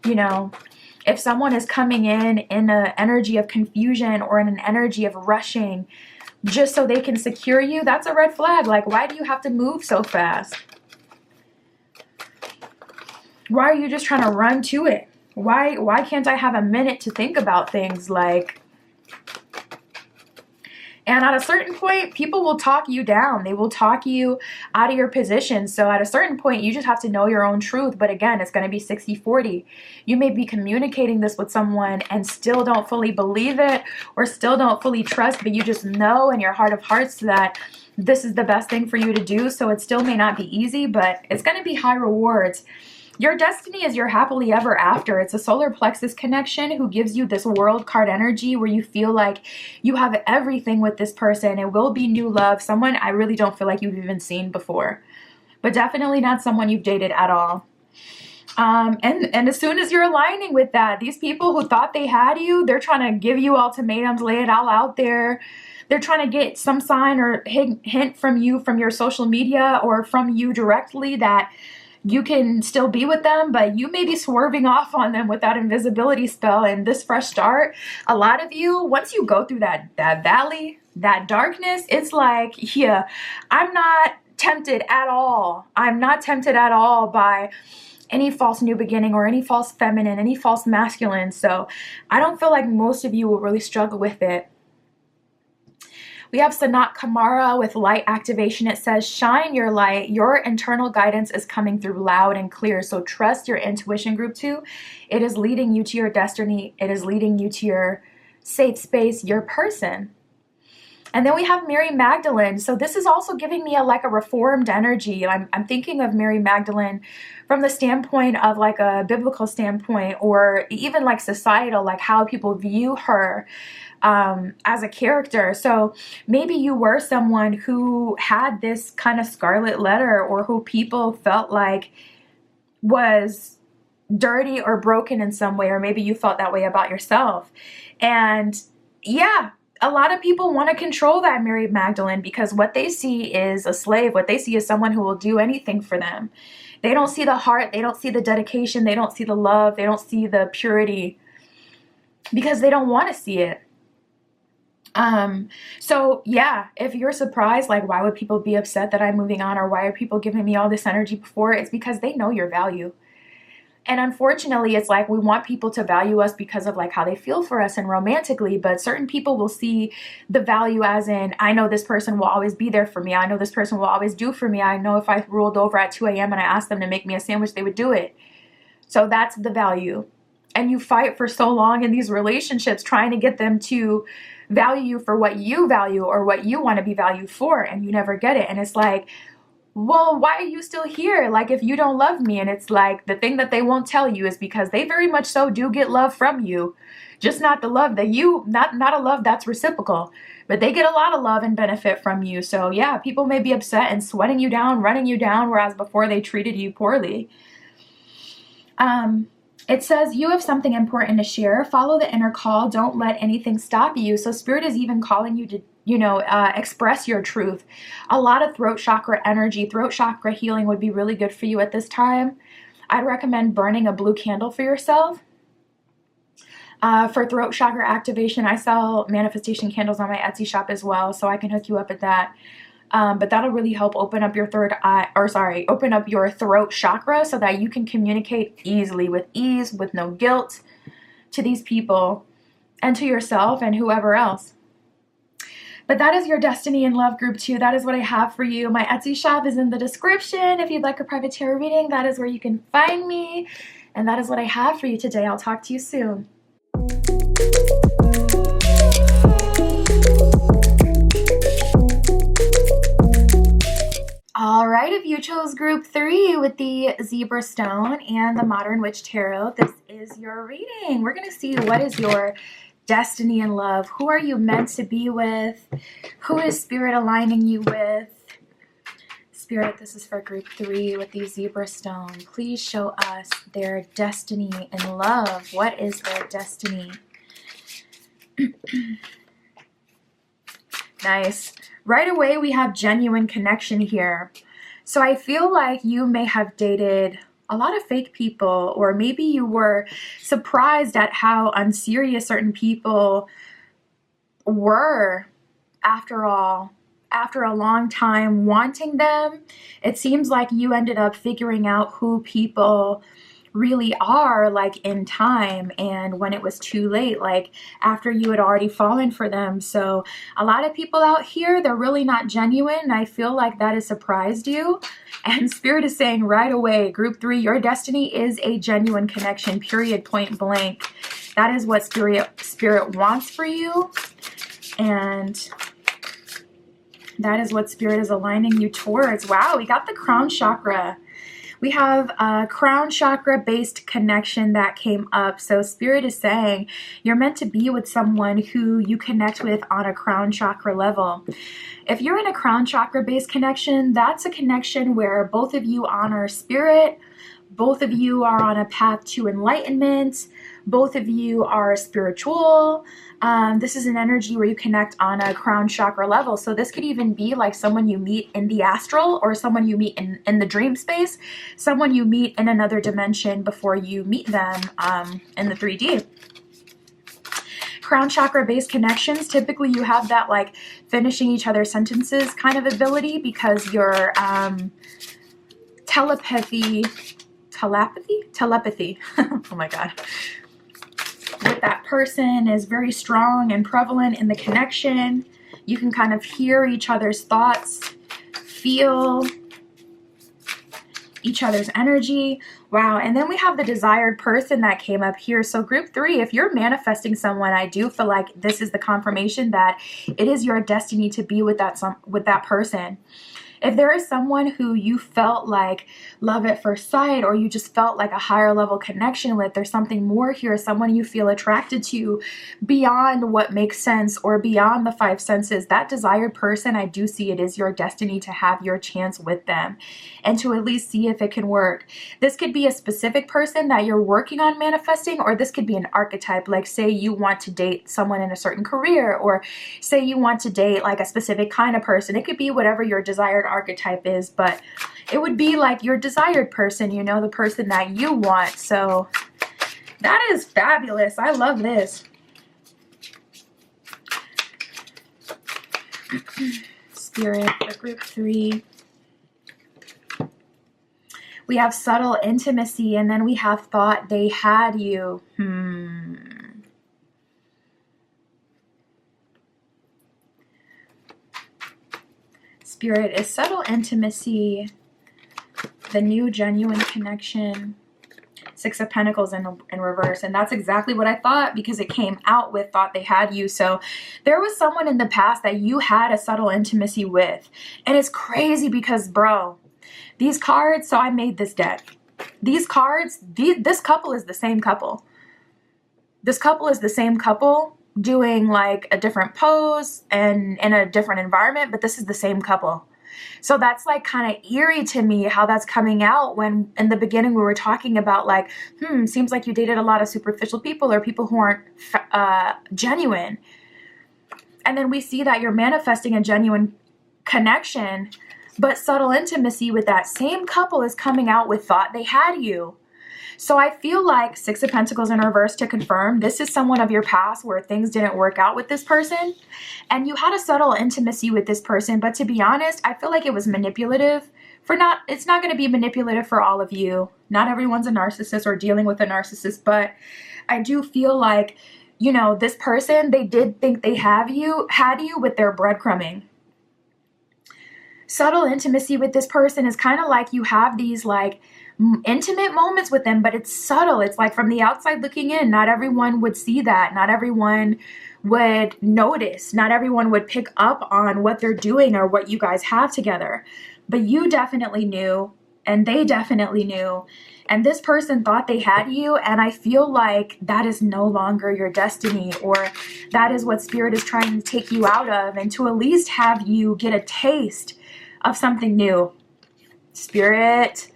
S1: you know, if someone is coming in an energy of confusion or in an energy of rushing just so they can secure you, that's a red flag. Like, why do you have to move so fast? Why are you just trying to run to it? Why can't I have a minute to think about things? Like, And at a certain point, people will talk you down. They will talk you out of your position. So at a certain point, you just have to know your own truth. But again, it's going to be 60-40. You may be communicating this with someone and still don't fully believe it or still don't fully trust, but you just know in your heart of hearts that this is the best thing for you to do. So it still may not be easy, but it's going to be high rewards. Your destiny is your happily ever after. It's a solar plexus connection who gives you this world card energy where you feel like you have everything with this person. It will be new love, someone I really don't feel like you've even seen before, but definitely not someone you've dated at all. And as soon as you're aligning with that, these people who thought they had you, they're trying to give you ultimatums, lay it all out there. They're trying to get some sign or hint from you, from your social media or from you directly that you can still be with them, but you may be swerving off on them with that invisibility spell and this fresh start. A lot of you, once you go through that valley, that darkness, it's like, yeah, I'm not tempted at all. I'm not tempted at all by any false new beginning or any false feminine, any false masculine. So I don't feel like most of you will really struggle with it. We have Sanat Kamara with light activation. It says, shine your light. Your internal guidance is coming through loud and clear. So trust your intuition, group 2. It is leading you to your destiny. It is leading you to your safe space, your person. And then we have Mary Magdalene. So this is also giving me like a reformed energy. I'm thinking of Mary Magdalene from the standpoint of like a biblical standpoint, or even like societal, like how people view her as a character. So maybe you were someone who had this kind of scarlet letter, or who people felt like was dirty or broken in some way, or maybe you felt that way about yourself. And yeah, a lot of people want to control that Mary Magdalene because what they see is a slave. What they see is someone who will do anything for them. They don't see the heart. They don't see the dedication. They don't see the love. They don't see the purity because they don't want to see it. So yeah, if you're surprised, like, why would people be upset that I'm moving on, or why are people giving me all this energy before? It's because they know your value. And unfortunately, it's like we want people to value us because of like how they feel for us and romantically, but certain people will see the value as in, I know this person will always be there for me. I know this person will always do for me. I know if I rolled over at 2 a.m. and I asked them to make me a sandwich, they would do it. So that's the value. And you fight for so long in these relationships trying to get them to value you for what you value or what you want to be valued for, and you never get it. And it's like, well, why are you still here? Like, if you don't love me? And it's like, the thing that they won't tell you is because they very much so do get love from you, just not the love that you, not a love that's reciprocal, but they get a lot of love and benefit from you. So yeah, people may be upset and sweating you down, running you down, whereas before they treated you poorly. It says, you have something important to share. Follow the inner call. Don't let anything stop you. So Spirit is even calling you to, express your truth. A lot of throat chakra energy, throat chakra healing would be really good for you at this time. I'd recommend burning a blue candle for yourself. For throat chakra activation, I sell manifestation candles on my Etsy shop as well, so I can hook you up with that. But that'll really help open up your open up your throat chakra so that you can communicate easily, with ease, with no guilt to these people and to yourself and whoever else. But that is your destiny in love, group 2. That is what I have for you. My Etsy shop is in the description. If you'd like a private tarot reading, that is where you can find me. And that is what I have for you today. I'll talk to you soon. All right, if you chose group 3 with the Zebra Stone and the Modern Witch Tarot, this is your reading. We're going to see what is your destiny in love. Who are you meant to be with? Who is Spirit aligning you with? Spirit, this is for group 3 with the Zebra Stone. Please show us their destiny in love. What is their destiny? Nice. Right away, we have genuine connection here. So I feel like you may have dated a lot of fake people, or maybe you were surprised at how unserious certain people were after all. After a long time wanting them, it seems like you ended up figuring out who people really are, like in time and when it was too late, like after you had already fallen for them. So a lot of people out here, they're really not genuine. I feel like that has surprised you. And Spirit is saying right away, group 3, your destiny is a genuine connection, period, point blank. That is what Spirit wants for you. And that is what Spirit is aligning you towards. Wow, we got the crown chakra. We have a crown chakra based connection that came up. So Spirit is saying you're meant to be with someone who you connect with on a crown chakra level. If you're in a crown chakra based connection, that's a connection where both of you honor spirit, both of you are on a path to enlightenment, both of you are spiritual. This is an energy where you connect on a crown chakra level. So this could even be like someone you meet in the astral, or someone you meet in the dream space, someone you meet in another dimension before you meet them in the 3D. Crown chakra based connections, typically you have that like finishing each other's sentences kind of ability, because your telepathy, oh my God, with that person is very strong and prevalent in the connection. You can kind of hear each other's thoughts, feel each other's energy. Wow. And then we have the desired person that came up here. So group 3, if you're manifesting someone, I do feel like this is the confirmation that it is your destiny to be with that person. If there is someone who you felt like love at first sight, or you just felt like a higher level connection with, there's something more here, someone you feel attracted to beyond what makes sense or beyond the 5 senses, that desired person, I do see it is your destiny to have your chance with them and to at least see if it can work. This could be a specific person that you're working on manifesting, or this could be an archetype. Like say you want to date someone in a certain career, or say you want to date like a specific kind of person. It could be whatever your desired archetype is, but it would be like your desired person, you know, the person that you want. So that is fabulous. I love this. Spirit for group 3. We have subtle intimacy, and then we have thought they had you. Spirit is subtle intimacy, the new genuine connection, 6 of Pentacles in reverse. And that's exactly what I thought, because it came out with thought they had you. So there was someone in the past that you had a subtle intimacy with. And it's crazy because, bro, these cards, so I made this deck. These cards, this couple is the same couple. This couple is the same couple doing like a different pose and in a different environment, but this is the same couple. So that's like kind of eerie to me how that's coming out, when in the beginning we were talking about like, seems like you dated a lot of superficial people or people who aren't genuine. And then we see that you're manifesting a genuine connection, but subtle intimacy with that same couple is coming out with thought they had you. So I feel like 6 of Pentacles in reverse to confirm this is someone of your past where things didn't work out with this person and you had a subtle intimacy with this person. But to be honest, I feel like it was manipulative it's not going to be manipulative for all of you. Not everyone's a narcissist or dealing with a narcissist, but I do feel like, you know, this person, they did think they had you with their breadcrumbing. Subtle intimacy with this person is kind of like you have these like intimate moments with them, but it's subtle. It's like from the outside looking in, not everyone would see that. Not everyone would notice. Not everyone would pick up on what they're doing or what you guys have together. But you definitely knew, and they definitely knew. And this person thought they had you, and I feel like that is no longer your destiny, or that is what Spirit is trying to take you out of, and to at least have you get a taste of something new. Spirit,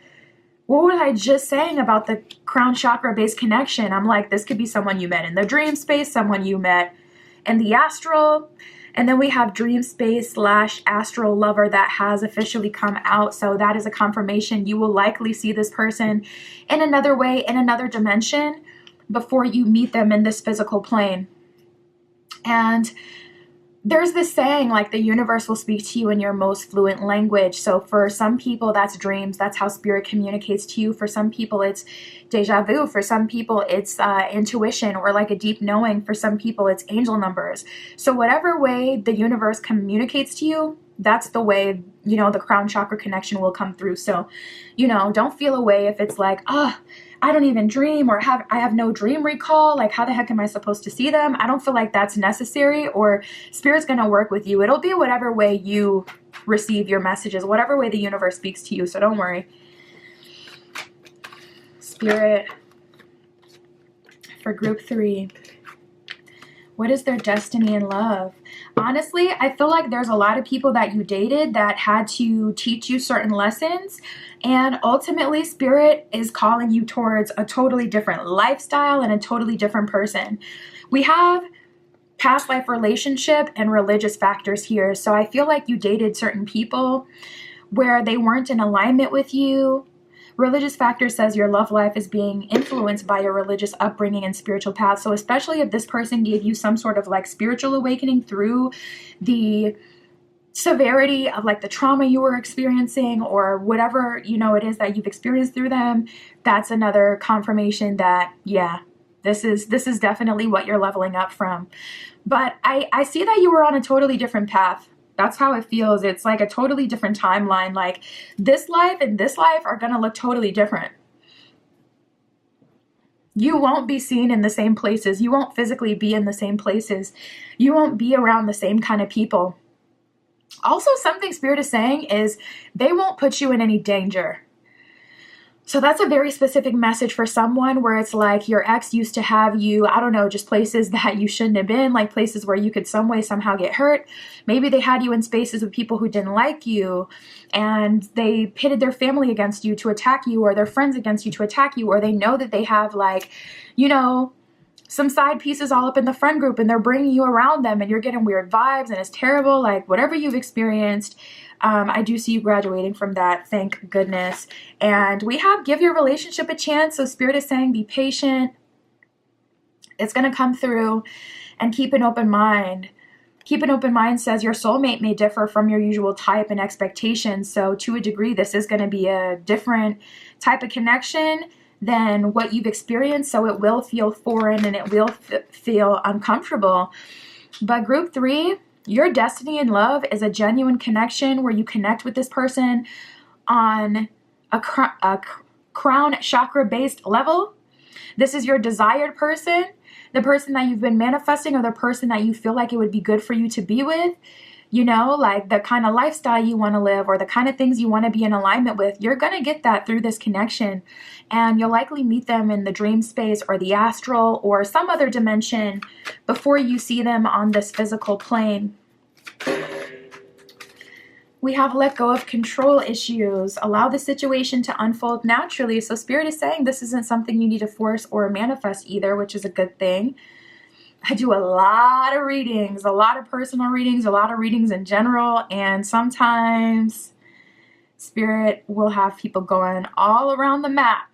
S1: what was I just saying about the crown chakra based connection? I'm like, this could be someone you met in the dream space, someone you met in the astral, and then we have dream space / astral lover that has officially come out. So that is a confirmation you will likely see this person in another way, in another dimension, before you meet them in this physical plane. And there's this saying like the universe will speak to you in your most fluent language. So for some people that's dreams. That's how Spirit communicates to you. For some people it's deja vu. For some people, it's intuition or like a deep knowing. For some people, it's angel numbers. So whatever way the universe communicates to you, that's the way, the crown chakra connection will come through. So, don't feel away if it's like, I don't even dream, or I have no dream recall. Like, how the heck am I supposed to see them? I don't feel like that's necessary, or Spirit's going to work with you. It'll be whatever way you receive your messages, whatever way the universe speaks to you. So don't worry. Spirit, for group 3, what is their destiny in love? Honestly, I feel like there's a lot of people that you dated that had to teach you certain lessons. And ultimately, Spirit is calling you towards a totally different lifestyle and a totally different person. We have past life relationship and religious factors here. So I feel like you dated certain people where they weren't in alignment with you. Religious factor says your love life is being influenced by your religious upbringing and spiritual path. So especially if this person gave you some sort of like spiritual awakening through the severity of like the trauma you were experiencing, or whatever, it is that you've experienced through them, that's another confirmation that, yeah, this is definitely what you're leveling up from. But I see that you were on a totally different path. That's how it feels. It's like a totally different timeline. Like this life and this life are going to look totally different. You won't be seen in the same places. You won't physically be in the same places. You won't be around the same kind of people. Also, something Spirit is saying is they won't put you in any danger. So that's a very specific message for someone where it's like your ex used to have you, I don't know, just places that you shouldn't have been, like places where you could some way somehow get hurt. Maybe they had you in spaces with people who didn't like you, and they pitted their family against you to attack you, or their friends against you to attack you, or they know that they have like, some side pieces all up in the friend group, and they're bringing you around them, and you're getting weird vibes, and it's terrible. Like whatever you've experienced, I do see you graduating from that, thank goodness. And we have give your relationship a chance. So Spirit is saying be patient. It's going to come through, and keep an open mind. Keep an open mind says your soulmate may differ from your usual type and expectations. So to a degree, this is going to be a different type of connection than what you've experienced. So it will feel foreign and it will feel uncomfortable. But group 3, your destiny in love is a genuine connection where you connect with this person on a crown chakra based level. This is your desired person, the person that you've been manifesting, or the person that you feel like it would be good for you to be with. Like the kind of lifestyle you want to live, or the kind of things you want to be in alignment with. You're going to get that through this connection, and you'll likely meet them in the dream space or the astral or some other dimension before you see them on this physical plane. We have let go of control issues. Allow the situation to unfold naturally. So Spirit is saying this isn't something you need to force or manifest either, which is a good thing. I do a lot of readings, a lot of personal readings, a lot of readings in general, and sometimes Spirit will have people going all around the map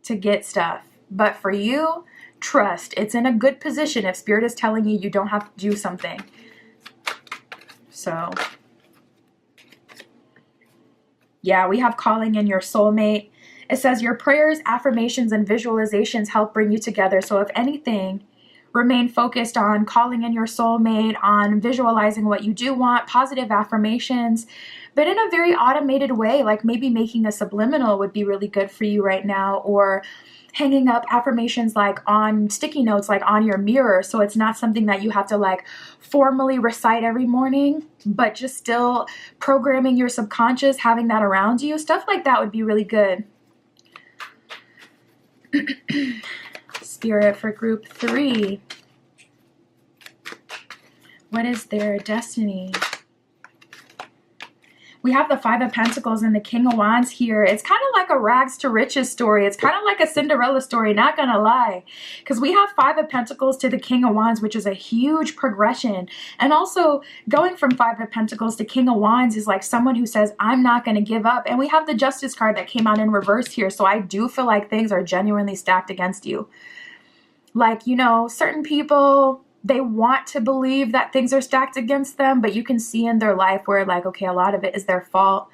S1: to get stuff. But for you, trust. It's in a good position if Spirit is telling you you don't have to do something. So, yeah, we have calling in your soulmate. It says your prayers, affirmations, and visualizations help bring you together. So if anything, remain focused on calling in your soulmate, on visualizing what you do want, positive affirmations, but in a very automated way, like maybe making a subliminal would be really good for you right now, or hanging up affirmations like on sticky notes, like on your mirror. So it's not something that you have to like formally recite every morning, but just still programming your subconscious, having that around you. Stuff like that would be really good. Spirit, for group 3, what is their destiny? We have the 5 of Pentacles and the King of Wands here. It's kind of like a rags to riches story. It's kind of like a Cinderella story, not gonna lie. Because we have 5 of Pentacles to the King of Wands, which is a huge progression. And also, going from 5 of Pentacles to King of Wands is like someone who says, I'm not gonna give up. And we have the Justice card that came out in reverse here. So I do feel like things are genuinely stacked against you. Like, certain people, they want to believe that things are stacked against them, but you can see in their life where like, okay, a lot of it is their fault.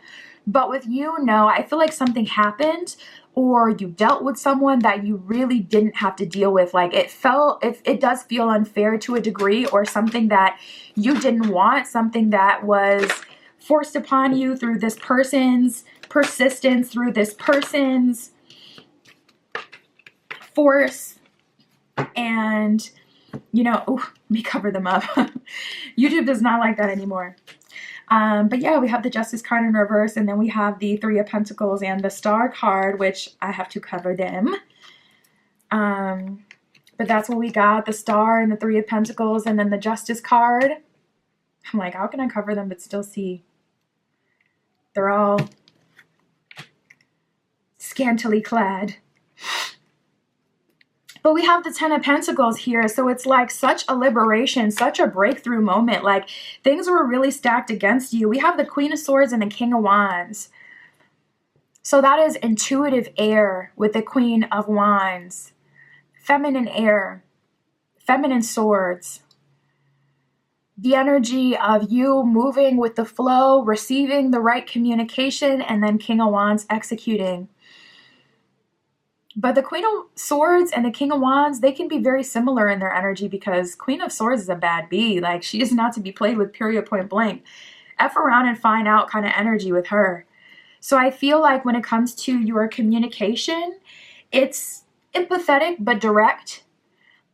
S1: But with you, no, I feel like something happened, or you dealt with someone that you really didn't have to deal with. Like it does feel unfair to a degree, or something that you didn't want, something that was forced upon you through this person's persistence, through this person's force. And, you know, ooh, let me cover them up. YouTube does not like that anymore. But yeah, we have the Justice card in reverse, and then we have the Three of Pentacles and the Star card, which I have to cover them. But that's what we got, the Star and the Three of Pentacles, and then the Justice card. I'm like, how can I cover them but still see? They're all scantily clad. But we have the Ten of Pentacles here, so it's like such a liberation, such a breakthrough moment. Like things were really stacked against you. We have the Queen of Swords and the King of Wands. So that is intuitive air with the Queen of Wands. Feminine air, feminine swords. The energy of you moving with the flow, receiving the right communication, and then King of Wands executing. But the Queen of Swords and the King of Wands, they can be very similar in their energy, because Queen of Swords is a bad bee. Like, she is not to be played with, period, point blank. F around and find out kind of energy with her. So I feel like when it comes to your communication, it's empathetic but direct.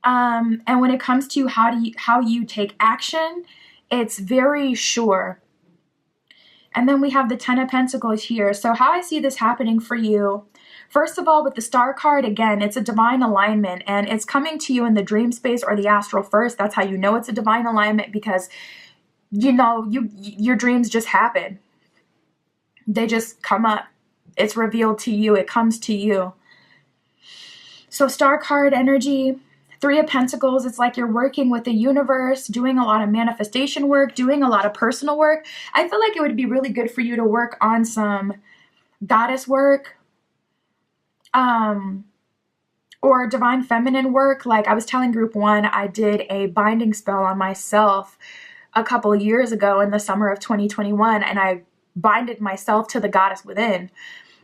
S1: And when it comes to how you take action, it's very sure. And then we have the Ten of Pentacles here. So how I see this happening for you, first of all, with the Star card, again, it's a divine alignment, and it's coming to you in the dream space or the astral first. That's how you know it's a divine alignment, because, you know, your dreams just happen. They just come up. It's revealed to you. It comes to you. So Star card energy, Three of Pentacles, it's like you're working with the universe, doing a lot of manifestation work, doing a lot of personal work. I feel like it would be really good for you to work on some goddess work, or divine feminine work. Like I was telling group 1, I did a binding spell on myself a couple of years ago in the summer of 2021, and I binded myself to the goddess within,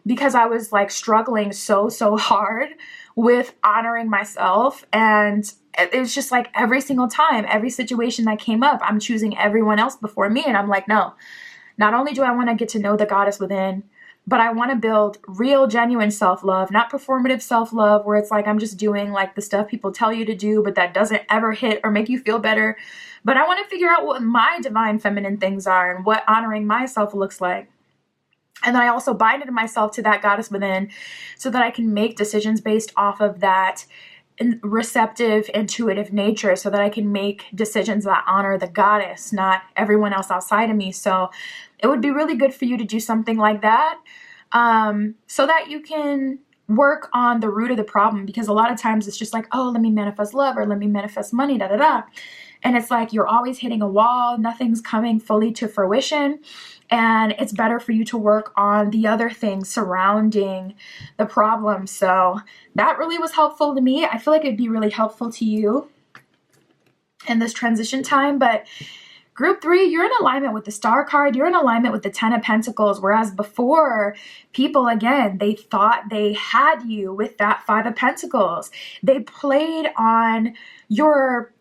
S1: because I was like struggling so hard with honoring myself. And it was just like every single time, every situation that came up, I'm choosing everyone else before me. And I'm like, no, not only do I want to get to know the goddess within, but I want to build real, genuine self-love, not performative self-love where it's like I'm just doing like the stuff people tell you to do, but that doesn't ever hit or make you feel better. But I want to figure out what my divine feminine things are and what honoring myself looks like. And then I also binded myself to that goddess within so that I can make decisions based off of that receptive, intuitive nature, so that I can make decisions that honor the goddess, not everyone else outside of me. So it would be really good for you to do something like that, so that you can work on the root of the problem. Because a lot of times it's just like, oh, let me manifest love, or let me manifest money, da da da. And it's like you're always hitting a wall. Nothing's coming fully to fruition. And it's better for you to work on the other things surrounding the problem. So that really was helpful to me. I feel like it'd be really helpful to you in this transition time. But group 3, you're in alignment with the Star card. You're in alignment with the Ten of Pentacles. Whereas before, people, again, they thought they had you with that Five of Pentacles. They played on your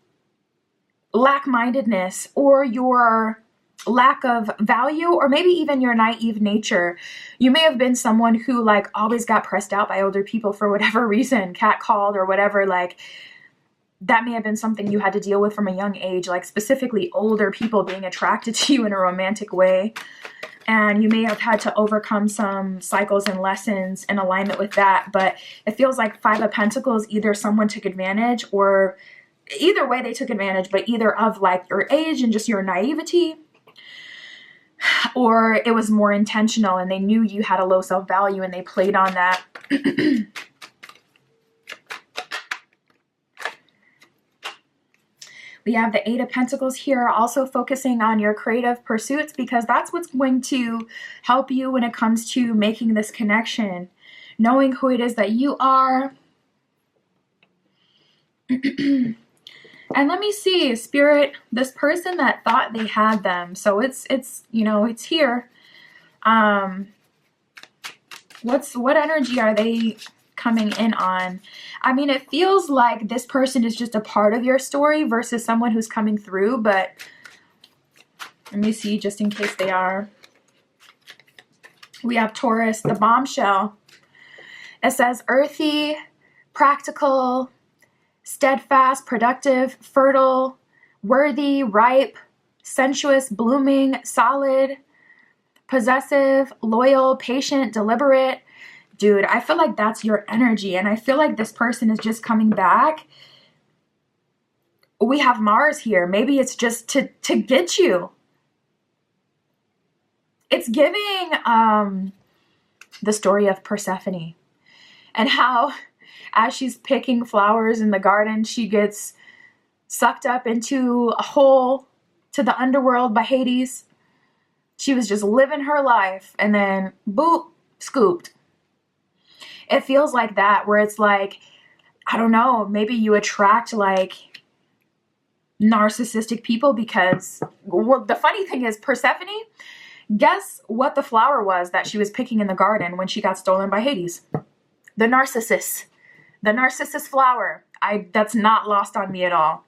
S1: lack-mindedness or your lack of value, or maybe even your naive nature. You may have been someone who like always got pressed out by older people for whatever reason, catcalled or whatever. Like that may have been something you had to deal with from a young age, like specifically older people being attracted to you in a romantic way. And you may have had to overcome some cycles and lessons in alignment with that. But it feels like Five of Pentacles, either someone took advantage, or either way they took advantage, but either of like your age and just your naivety, or it was more intentional and they knew you had a low self-value and they played on that. We have the Eight of Pentacles here, also focusing on your creative pursuits, because that's what's going to help you when it comes to making this connection, knowing who it is that you are. And let me see, Spirit, this person that thought they had them. So it's you know, it's here. What energy are they coming in on? I mean, it feels like this person is just a part of your story versus someone who's coming through, but let me see just in case they are. We have Taurus, the bombshell. It says earthy, practical, steadfast, productive, fertile, worthy, ripe, sensuous, blooming, solid, possessive, loyal, patient, deliberate. Dude, I feel like that's your energy, and I feel like this person is just coming back. We have Mars here. Maybe it's just to get you. It's giving the story of Persephone and how as she's picking flowers in the garden, she gets sucked up into a hole to the underworld by Hades. She was just living her life and then boop, scooped. It feels like that, where it's like, I don't know, maybe you attract like narcissistic people because, well, the funny thing is Persephone, guess what the flower was that she was picking in the garden when she got stolen by Hades? The narcissus. The narcissus flower. That's not lost on me at all.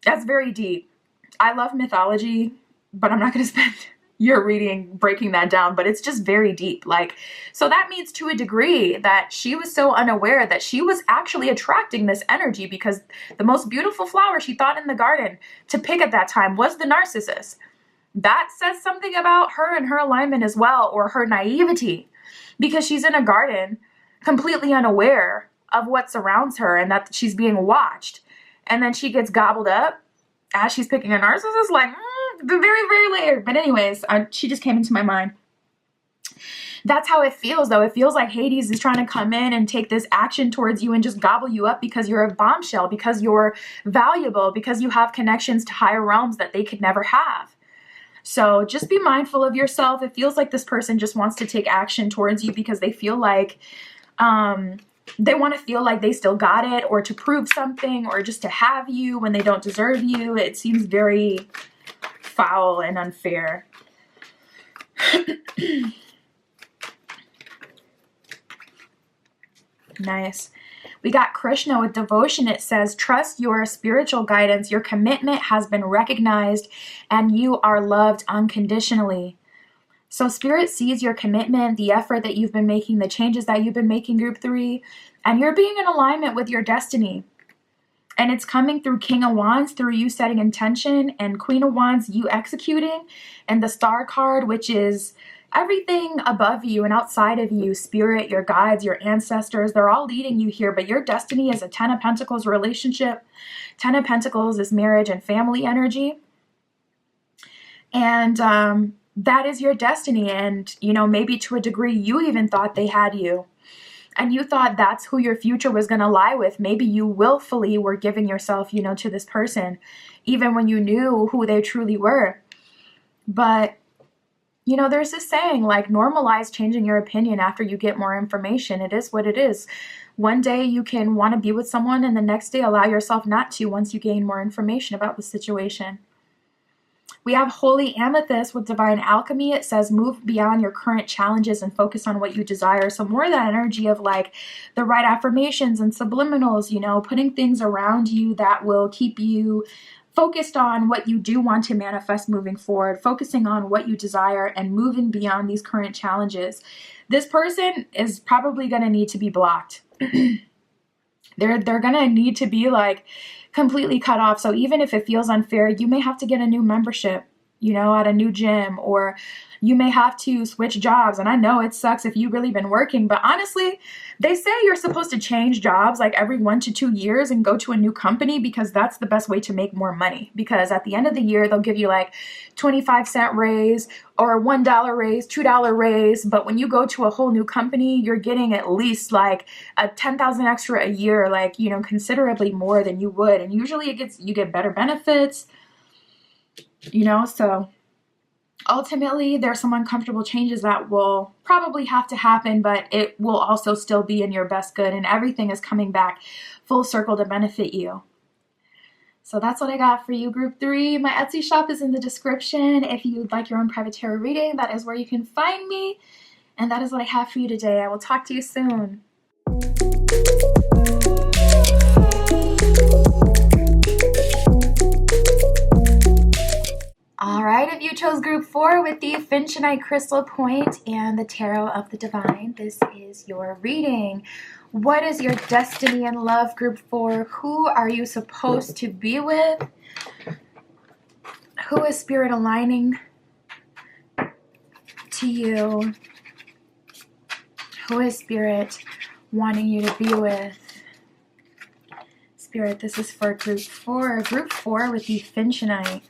S1: That's very deep. I love mythology, but I'm not going to spend your reading breaking that down, but it's just very deep. Like, so that means to a degree that she was so unaware that she was actually attracting this energy, because the most beautiful flower she thought in the garden to pick at that time was the narcissus. That says something about her and her alignment as well, or her naivety, because she's in a garden completely unaware of what surrounds her and that she's being watched. And then she gets gobbled up as she's picking a narcissist, like, very, very later. But anyways, she just came into my mind. That's how it feels, though. It feels like Hades is trying to come in and take this action towards you and just gobble you up because you're a bombshell, because you're valuable, because you have connections to higher realms that they could never have. So just be mindful of yourself. It feels like this person just wants to take action towards you because they feel like they want to feel like they still got it, or to prove something, or just to have you when they don't deserve you. It seems very foul and unfair. Nice. We got Krishna with devotion. It says, trust your spiritual guidance. Your commitment has been recognized and you are loved unconditionally. So Spirit sees your commitment, the effort that you've been making, the changes that you've been making, Group 3, and you're being in alignment with your destiny. And it's coming through King of Wands, through you setting intention, and Queen of Wands, you executing, and the Star card, which is everything above you and outside of you, Spirit, your guides, your ancestors, they're all leading you here. But your destiny is a 10 of Pentacles relationship. 10 of Pentacles is marriage and family energy. And that is your destiny. And, you know, maybe to a degree, you even thought they had you. And you thought that's who your future was going to lie with. Maybe you willfully were giving yourself, you know, to this person, even when you knew who they truly were. But, you know, there's this saying, like, normalize changing your opinion after you get more information. It is what it is. One day you can want to be with someone, and the next day allow yourself not to once you gain more information about the situation. We have Holy Amethyst with Divine Alchemy. It says move beyond your current challenges and focus on what you desire. So more of that energy of like the right affirmations and subliminals, you know, putting things around you that will keep you focused on what you do want to manifest moving forward, focusing on what you desire and moving beyond these current challenges. This person is probably going to need to be blocked. They're going to need to be like completely cut off. So even if it feels unfair, you may have to get a new membership, you know, at a new gym, or you may have to switch jobs. And I know it sucks if you've really been working, but honestly, they say you're supposed to change jobs like every 1 to 2 years and go to a new company, because that's the best way to make more money. Because at the end of the year, they'll give you like 25-cent raise or $1 raise, $2 raise. But when you go to a whole new company, you're getting at least like a 10,000 extra a year, like, you know, considerably more than you would. And usually you get better benefits, you know, so ultimately there's some uncomfortable changes that will probably have to happen, but it will also still be in your best good, and everything is coming back full circle to benefit you. So that's what I got for you, Group 3. My Etsy shop is in the description. If you'd like your own private tarot reading, that is where you can find me. And that is what I have for you today. I will talk to you soon. All right, if you chose group 4 with the Finchonite Crystal Point and the Tarot of the Divine, this is your reading. What is your destiny in love, group 4? Who are you supposed to be with? Who is Spirit aligning to you? Who is Spirit wanting you to be with? Spirit, this is for group 4. Group 4 with the Finchonite.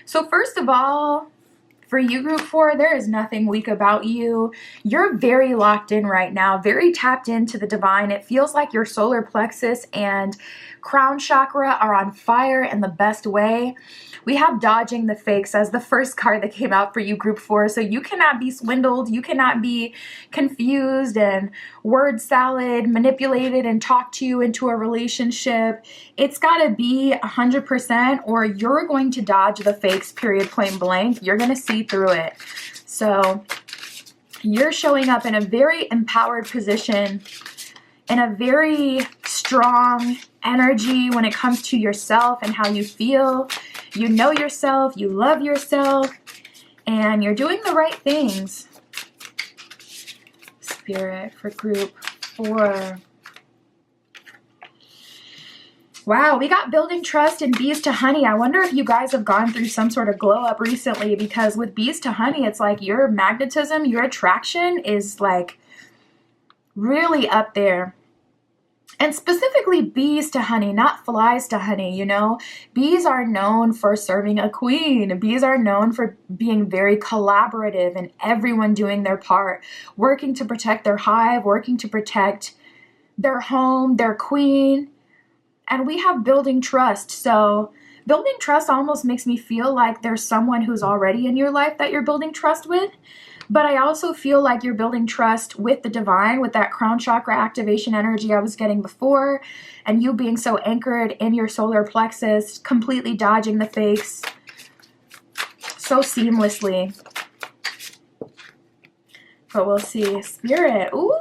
S1: So first of all, for you, group 4, there is nothing weak about you. You're very locked in right now, very tapped into the divine. It feels like your solar plexus and crown chakra are on fire in the best way. We have dodging the fakes as the first card that came out for you, group 4. So you cannot be swindled. You cannot be confused and word salad, manipulated and talked you into a relationship. It's got to be 100% or you're going to dodge the fakes, period, plain blank. You're going to see through it. So you're showing up in a very empowered position, in a very strong energy when it comes to yourself and how you feel. You know yourself, you love yourself, and you're doing the right things. Spirit for group 4. Wow, we got building trust and bees to honey. I wonder if you guys have gone through some sort of glow up recently, because with bees to honey, it's like your magnetism, your attraction is like really up there. And specifically bees to honey, not flies to honey, you know. Bees are known for serving a queen. Bees are known for being very collaborative and everyone doing their part, working to protect their hive, working to protect their home, their queen. And we have building trust. So building trust almost makes me feel like there's someone who's already in your life that you're building trust with. But I also feel like you're building trust with the divine, with that crown chakra activation energy I was getting before, and you being so anchored in your solar plexus, completely dodging the fakes so seamlessly. But we'll see. Spirit. Ooh.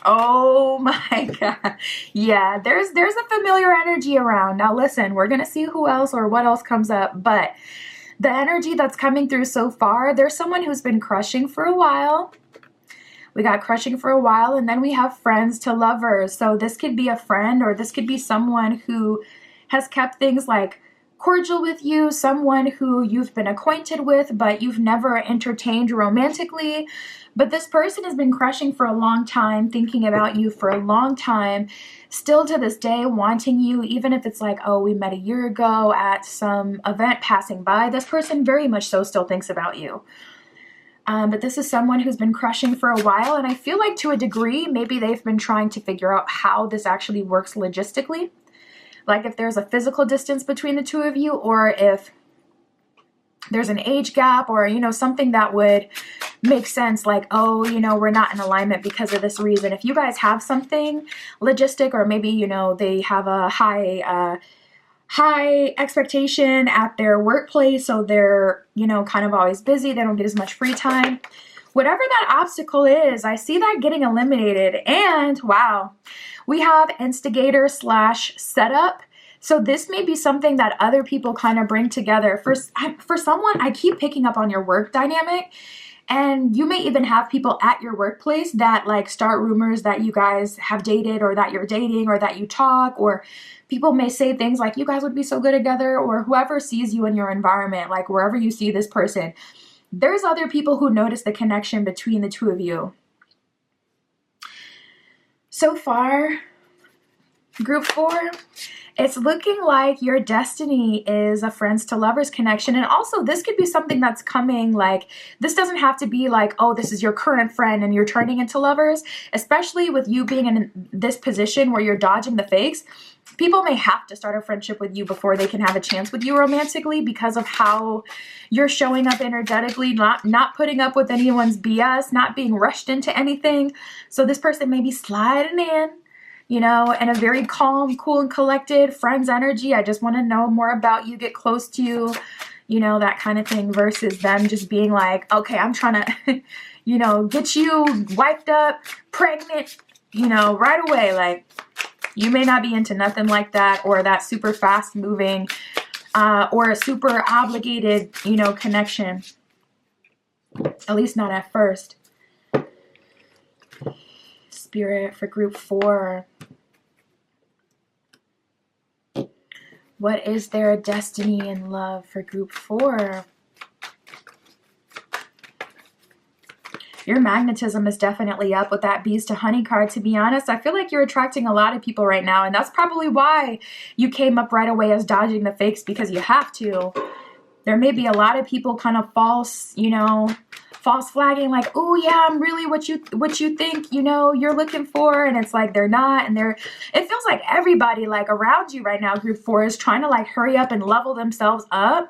S1: Oh my God. Yeah, there's a familiar energy around. Now listen, we're going to see who else or what else comes up, but the energy that's coming through so far, there's someone who's been crushing for a while. We got crushing for a while, and then we have friends to lovers. So this could be a friend, or this could be someone who has kept things like cordial with you, someone who you've been acquainted with, but you've never entertained romantically. But this person has been crushing for a long time, thinking about you for a long time, still to this day wanting you, even if it's like, oh, we met a year ago at some event passing by. This person very much so still thinks about you. But this is someone who's been crushing for a while, and I feel like to a degree, maybe they've been trying to figure out how this actually works logistically. Like if there's a physical distance between the two of you, or if there's an age gap, or, you know, something that would make sense, like, oh, you know, we're not in alignment because of this reason. If you guys have something logistic, or maybe, you know, they have a high expectation at their workplace, so they're, you know, kind of always busy, they don't get as much free time. Whatever that obstacle is, I see that getting eliminated. And wow, we have instigator / setup. So this may be something that other people kind of bring together. For someone, I keep picking up on your work dynamic, and you may even have people at your workplace that like start rumors that you guys have dated, or that you're dating, or that you talk, or people may say things like you guys would be so good together, or whoever sees you in your environment, like wherever you see this person, there's other people who notice the connection between the two of you. So far, group 4, it's looking like your destiny is a friends to lovers connection. And also this could be something that's coming, like this doesn't have to be like, oh, this is your current friend and you're turning into lovers, especially with you being in this position where you're dodging the fakes. People may have to start a friendship with you before they can have a chance with you romantically, because of how you're showing up energetically, not putting up with anyone's BS, not being rushed into anything. So this person may be sliding in, you know, in a very calm, cool, and collected friends energy. I just want to know more about you, get close to you, you know, that kind of thing, versus them just being like, okay, I'm trying to, you know, get you wiped up, pregnant, you know, right away. Like, you may not be into nothing like that, or that super fast moving, or a super obligated, you know, connection. At least not at first. Spirit for group 4. What is their destiny in love for group 4? Your magnetism is definitely up with that bees to honey card. To be honest, I feel like you're attracting a lot of people right now, and that's probably why you came up right away as dodging the fakes, because you have to. There may be a lot of people kind of false, you know, false flagging, like, oh yeah, I'm really what you think, you know, you're looking for, and it's like they're not, and it feels like everybody like around you right now, group 4, is trying to like hurry up and level themselves up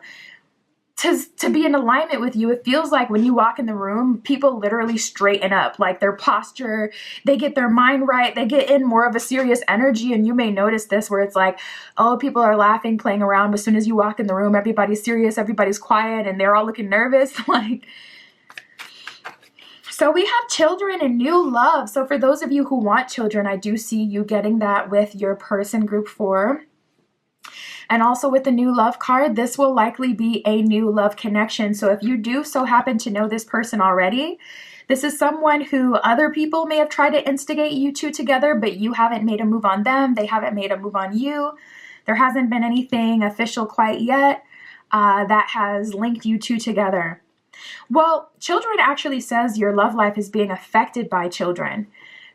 S1: to be in alignment with you. It feels like when you walk in the room, people literally straighten up, like their posture, they get their mind right, they get in more of a serious energy. And you may notice this, where it's like, oh, people are laughing, playing around, but as soon as you walk in the room, everybody's serious, everybody's quiet, and they're all looking nervous. Like, so we have children and new love. So for those of you who want children, I do see you getting that with your person, group 4. And also with the new love card, this will likely be a new love connection. So if you do so happen to know this person already, this is someone who other people may have tried to instigate you two together, but you haven't made a move on them. They haven't made a move on you. There hasn't been anything official quite yet that has linked you two together. Well, children actually says your love life is being affected by children.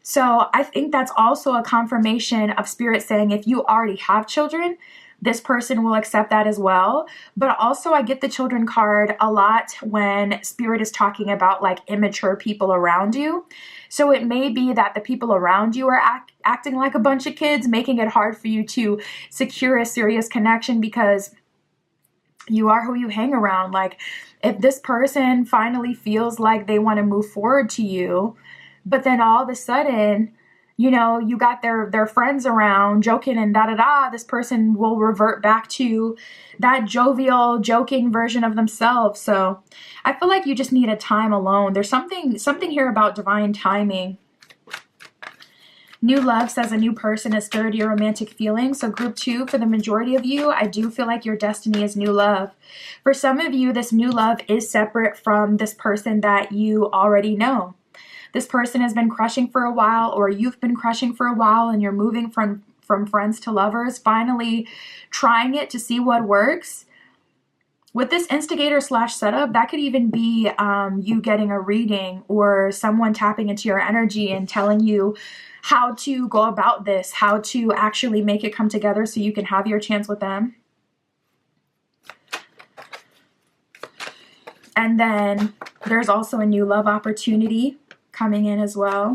S1: So I think that's also a confirmation of Spirit saying if you already have children, this person will accept that as well. But also I get the children card a lot when Spirit is talking about like immature people around you. So it may be that the people around you are acting like a bunch of kids, making it hard for you to secure a serious connection, because you are who you hang around. Like, if this person finally feels like they want to move forward to you, but then all of a sudden, you know, you got their friends around joking and da-da-da, this person will revert back to that jovial, joking version of themselves. So I feel like you just need a time alone. There's something here about divine timing. New love says a new person is stirred your romantic feelings. So group 2, for the majority of you, I do feel like your destiny is new love. For some of you, this new love is separate from this person that you already know. This person has been crushing for a while, or you've been crushing for a while, and you're moving from friends to lovers, finally trying it to see what works. With this instigator / setup, that could even be you getting a reading, or someone tapping into your energy and telling you how to go about this, how to actually make it come together so you can have your chance with them. And then there's also a new love opportunity coming in as well.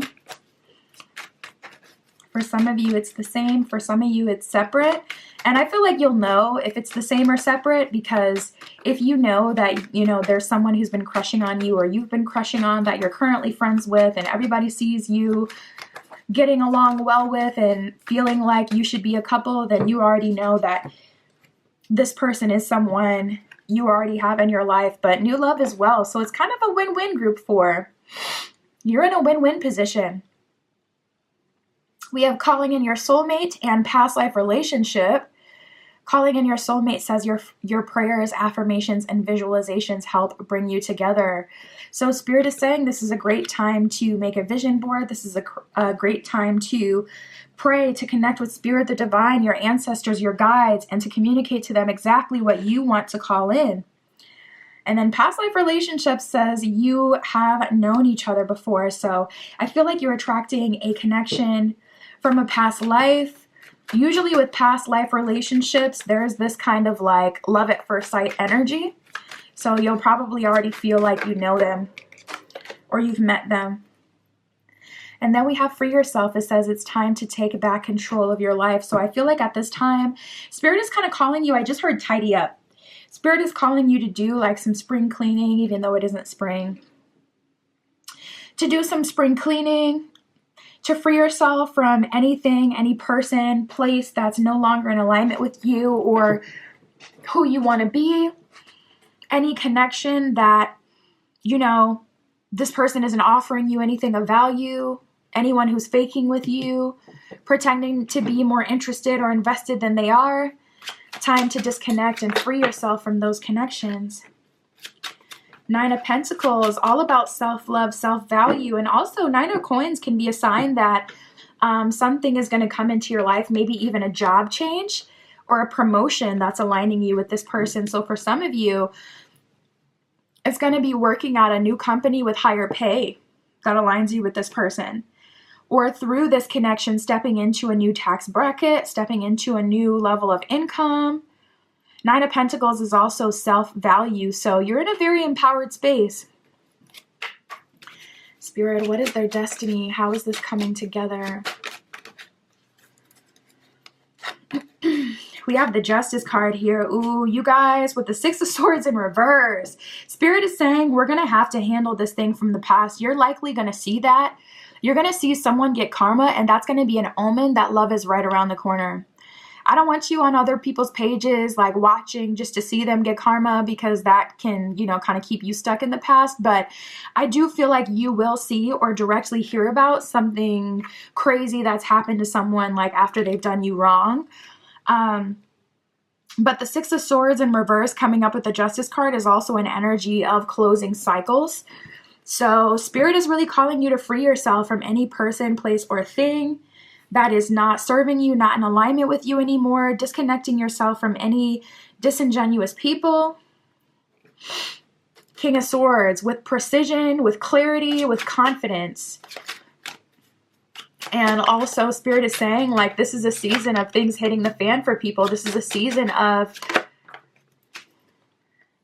S1: For some of you, it's the same. For some of you, it's separate. And I feel like you'll know if it's the same or separate, because if you know that, you know, there's someone who's been crushing on you, or you've been crushing on, that you're currently friends with, and everybody sees you getting along well with and feeling like you should be a couple, then you already know that this person is someone you already have in your life. But new love as well. So it's kind of a win-win, group 4. You're in a win-win position. We have calling in your soulmate and past life relationship. Calling in your soulmate says your prayers, affirmations, and visualizations help bring you together. So Spirit is saying this is a great time to make a vision board. This is a great time to pray, to connect with Spirit, the divine, your ancestors, your guides, and to communicate to them exactly what you want to call in. And then past life relationships says you have known each other before. So I feel like you're attracting a connection from a past life. Usually with past life relationships, there's this kind of like love at first sight energy. So you'll probably already feel like you know them or you've met them. And then we have free yourself. It says it's time to take back control of your life. So I feel like at this time, Spirit is kind of calling you. I just heard tidy up. Spirit is calling you to do like some spring cleaning, even though it isn't spring. To do some spring cleaning, to free yourself from anything, any person, place that's no longer in alignment with you or who you want to be. Any connection that, this person isn't offering you anything of value, anyone who's faking with you, pretending to be more interested or invested than they are. Time to disconnect and free yourself from those connections. 9 of Pentacles, all about self-love, self-value. And also 9 of Coins can be a sign that something is going to come into your life, maybe even a job change or a promotion that's aligning you with this person. So for some of you, it's going to be working at a new company with higher pay that aligns you with this person. Or through this connection, stepping into a new tax bracket, stepping into a new level of income. 9 of Pentacles is also self-value. So you're in a very empowered space. Spirit, what is their destiny? How is this coming together? We have the Justice card here. Ooh, you guys, with the 6 of Swords in reverse. Spirit is saying we're going to have to handle this thing from the past. You're likely going to see that. You're going to see someone get karma, and that's going to be an omen that love is right around the corner. I don't want you on other people's pages, like watching just to see them get karma, because that can, kind of keep you stuck in the past. But I do feel like you will see or directly hear about something crazy that's happened to someone, like after they've done you wrong. But the 6 of Swords in reverse coming up with the Justice card is also an energy of closing cycles. So Spirit is really calling you to free yourself from any person, place, or thing that is not serving you, not in alignment with you anymore, disconnecting yourself from any disingenuous people. King of Swords, with precision, with clarity, with confidence. And also Spirit is saying, like, this is a season of things hitting the fan for people. This is a season of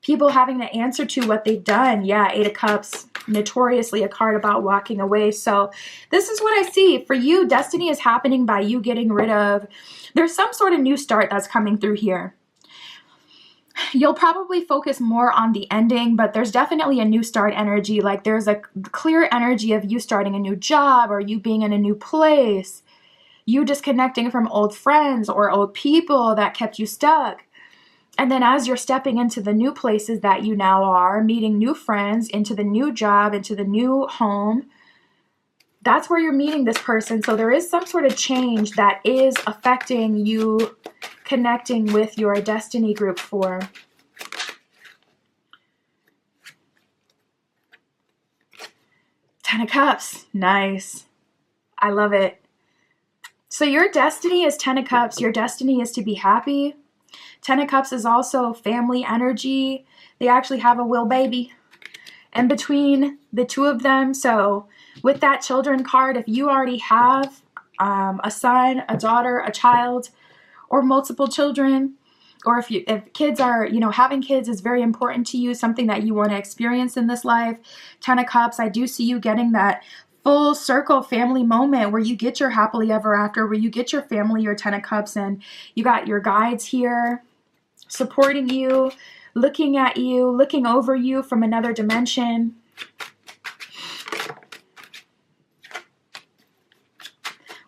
S1: people having to answer to what they've done. Yeah, 8 of Cups, notoriously a card about walking away. So this is what I see. For you, destiny is happening by you getting rid of, there's some sort of new start that's coming through here. You'll probably focus more on the ending, but there's definitely a new start energy. Like there's a clear energy of you starting a new job or you being in a new place, you disconnecting from old friends or old people that kept you stuck. And then as you're stepping into the new places that you now are, meeting new friends, into the new job, into the new home, that's where you're meeting this person. So there is some sort of change that is affecting you connecting with your destiny group 4. Ten of Cups. Nice. I love it. So your destiny is 10 of Cups. Your destiny is to be happy. 10 of Cups is also family energy. They actually have a will baby. And between the two of them, so with that children card, if you already have a son, a daughter, a child, or multiple children, or if kids are, having kids is very important to you, something that you want to experience in this life, 10 of Cups, I do see you getting that full circle family moment where you get your happily ever after, where you get your family, your 10 of Cups, and you got your guides here supporting you, looking at you, looking over you from another dimension.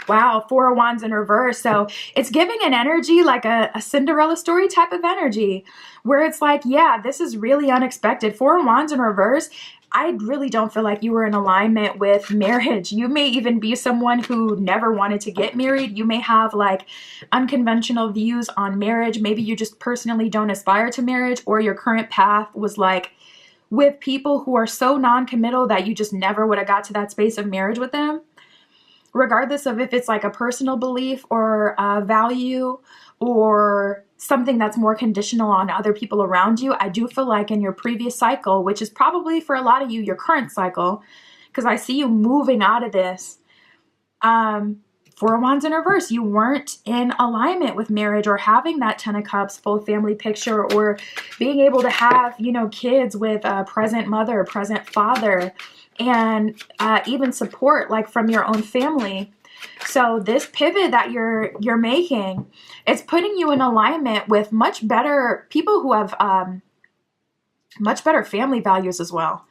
S1: Wow, 4 of Wands in reverse. So it's giving an energy like a Cinderella story type of energy where it's like, yeah, this is really unexpected. 4 of Wands in reverse. I really don't feel like you were in alignment with marriage. You may even be someone who never wanted to get married. You may have like unconventional views on marriage. Maybe you just personally don't aspire to marriage, or your current path was like with people who are so non-committal that you just never would have got to that space of marriage with them. Regardless of if it's like a personal belief or a value or something that's more conditional on other people around you, I do feel like in your previous cycle, which is probably for a lot of you, your current cycle, because I see you moving out of this, 4 of Wands in reverse, you weren't in alignment with marriage or having that 10 of Cups full family picture, or being able to have, kids with a present mother, present father, and even support like from your own family. So this pivot that you're making, it's putting you in alignment with much better people who have much better family values as well.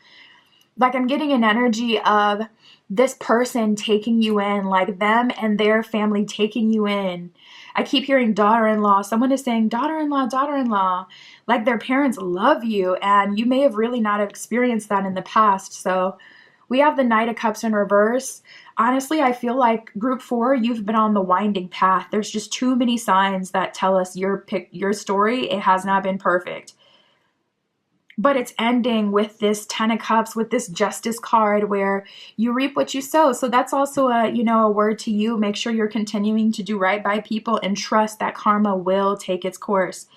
S1: Like I'm getting an energy of this person taking you in, like them and their family taking you in. I keep hearing daughter-in-law. Someone is saying daughter-in-law, daughter-in-law, like their parents love you, and you may have really not have experienced that in the past. So we have the Knight of Cups in reverse. Honestly, I feel like group 4, you've been on the winding path. There's just too many signs that tell us your story. It has not been perfect. But it's ending with this 10 of Cups, with this Justice card, where you reap what you sow. So that's also a word to you. Make sure you're continuing to do right by people and trust that karma will take its course.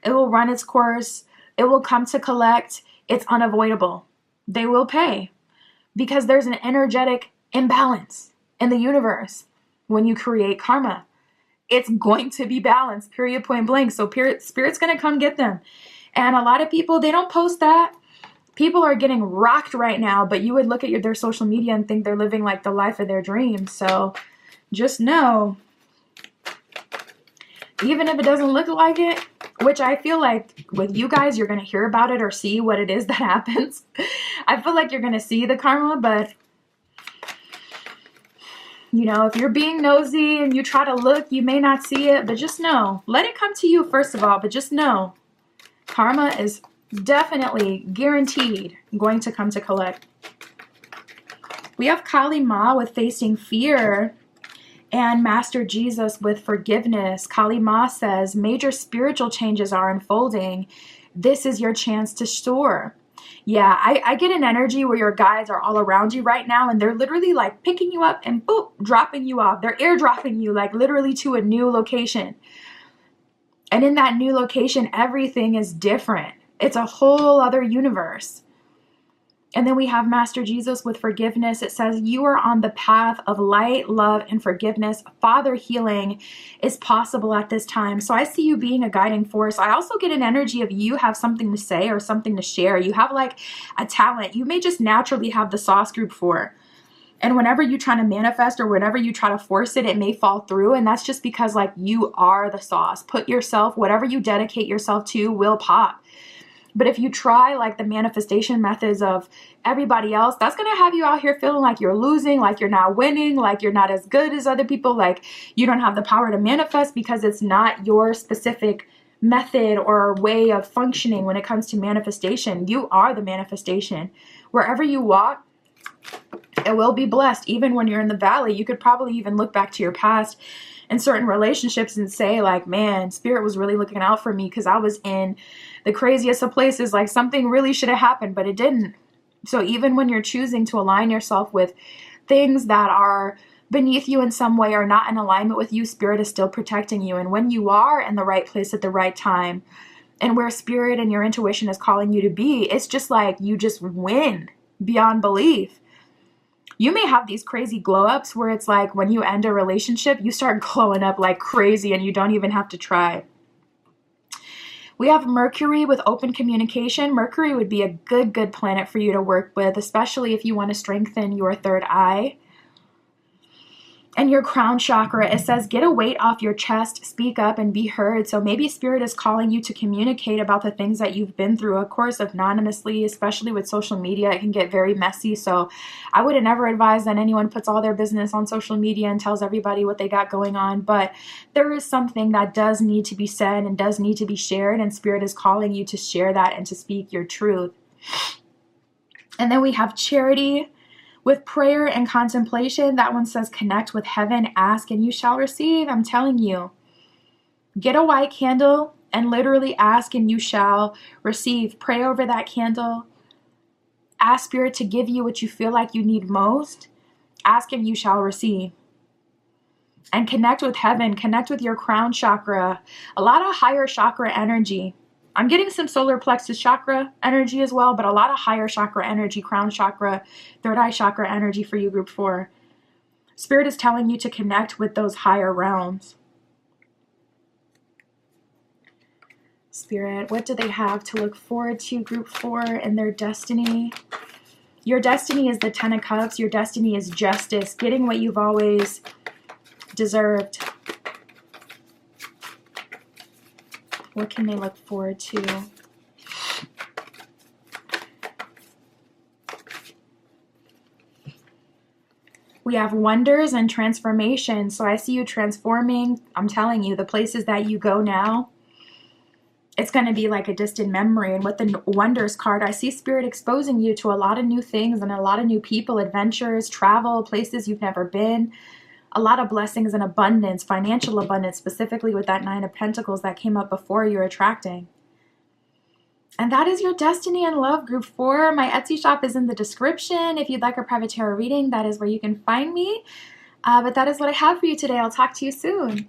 S1: It will run its course. It will come to collect. It's unavoidable. They will pay because there's an energetic imbalance in the universe when you create karma. It's going to be balanced, period, point blank. So Spirit's going to come get them. And a lot of people, they don't post that. People are getting rocked right now, but you would look at their social media and think they're living like the life of their dreams. So just know, even if it doesn't look like it, which I feel like with you guys, you're going to hear about it or see what it is that happens. I feel like you're going to see the karma, but if you're being nosy and you try to look, you may not see it, but just know, let it come to you first of all, but just know, karma is definitely guaranteed going to come to collect. We have Kali Ma with facing fear and Master Jesus with forgiveness. Kali Ma says, major spiritual changes are unfolding. This is your chance to soar. Yeah, I get an energy where your guides are all around you right now, and they're literally like picking you up and boop, dropping you off. They're airdropping you like literally to a new location. And in that new location, everything is different. It's a whole other universe. And then we have Master Jesus with forgiveness. It says, you are on the path of light, love, and forgiveness. Father healing is possible at this time. So I see you being a guiding force. I also get an energy of you have something to say or something to share. You have like a talent. You may just naturally have the sauce group 4. And whenever you try to manifest or whenever you try to force it, it may fall through. And that's just because like you are the sauce. Put yourself, whatever you dedicate yourself to will pop. But if you try like the manifestation methods of everybody else, that's going to have you out here feeling like you're losing, like you're not winning, like you're not as good as other people, like you don't have the power to manifest because it's not your specific method or way of functioning when it comes to manifestation. You are the manifestation. Wherever you walk, it will be blessed. Even when you're in the valley, you could probably even look back to your past and certain relationships and say like, man, Spirit was really looking out for me because I was in the craziest of places. Like something really should have happened, but it didn't. So even when you're choosing to align yourself with things that are beneath you in some way or not in alignment with you, Spirit is still protecting you. And when you are in the right place at the right time and where Spirit and your intuition is calling you to be, it's just like you just win beyond belief. You may have these crazy glow ups where it's like when you end a relationship, you start glowing up like crazy and you don't even have to try. We have Mercury with open communication. Mercury would be a good planet for you to work with, especially if you want to strengthen your third eye. And your crown chakra, it says, get a weight off your chest, speak up and be heard. So maybe Spirit is calling you to communicate about the things that you've been through, of course, anonymously, especially with social media. It can get very messy. So I would never advise that anyone puts all their business on social media and tells everybody what they got going on. But there is something that does need to be said and does need to be shared. And Spirit is calling you to share that and to speak your truth. And then we have Charity with prayer and contemplation. That one says, connect with heaven, ask and you shall receive. I'm telling you, get a white candle and literally ask and you shall receive. Pray over that candle. Ask Spirit to give you what you feel like you need most. Ask and you shall receive. And connect with heaven, connect with your crown chakra, a lot of higher chakra energy. I'm getting some solar plexus chakra energy as well, but a lot of higher chakra energy, crown chakra, third eye chakra energy for you, group 4. Spirit is telling you to connect with those higher realms. Spirit, what do they have to look forward to, group 4, in their destiny? Your destiny is the 10 of Cups. Your destiny is justice, getting what you've always deserved. What can they look forward to? We have wonders and transformation. So I see you transforming. I'm telling you, the places that you go now, it's going to be like a distant memory. And with the wonders card, I see Spirit exposing you to a lot of new things and a lot of new people, adventures, travel, places you've never been, a lot of blessings and abundance, financial abundance, specifically with that Nine of Pentacles that came up before you're attracting. And that is your destiny and love, group 4. My Etsy shop is in the description. If you'd like a private tarot reading, that is where you can find me. But that is what I have for you today. I'll talk to you soon.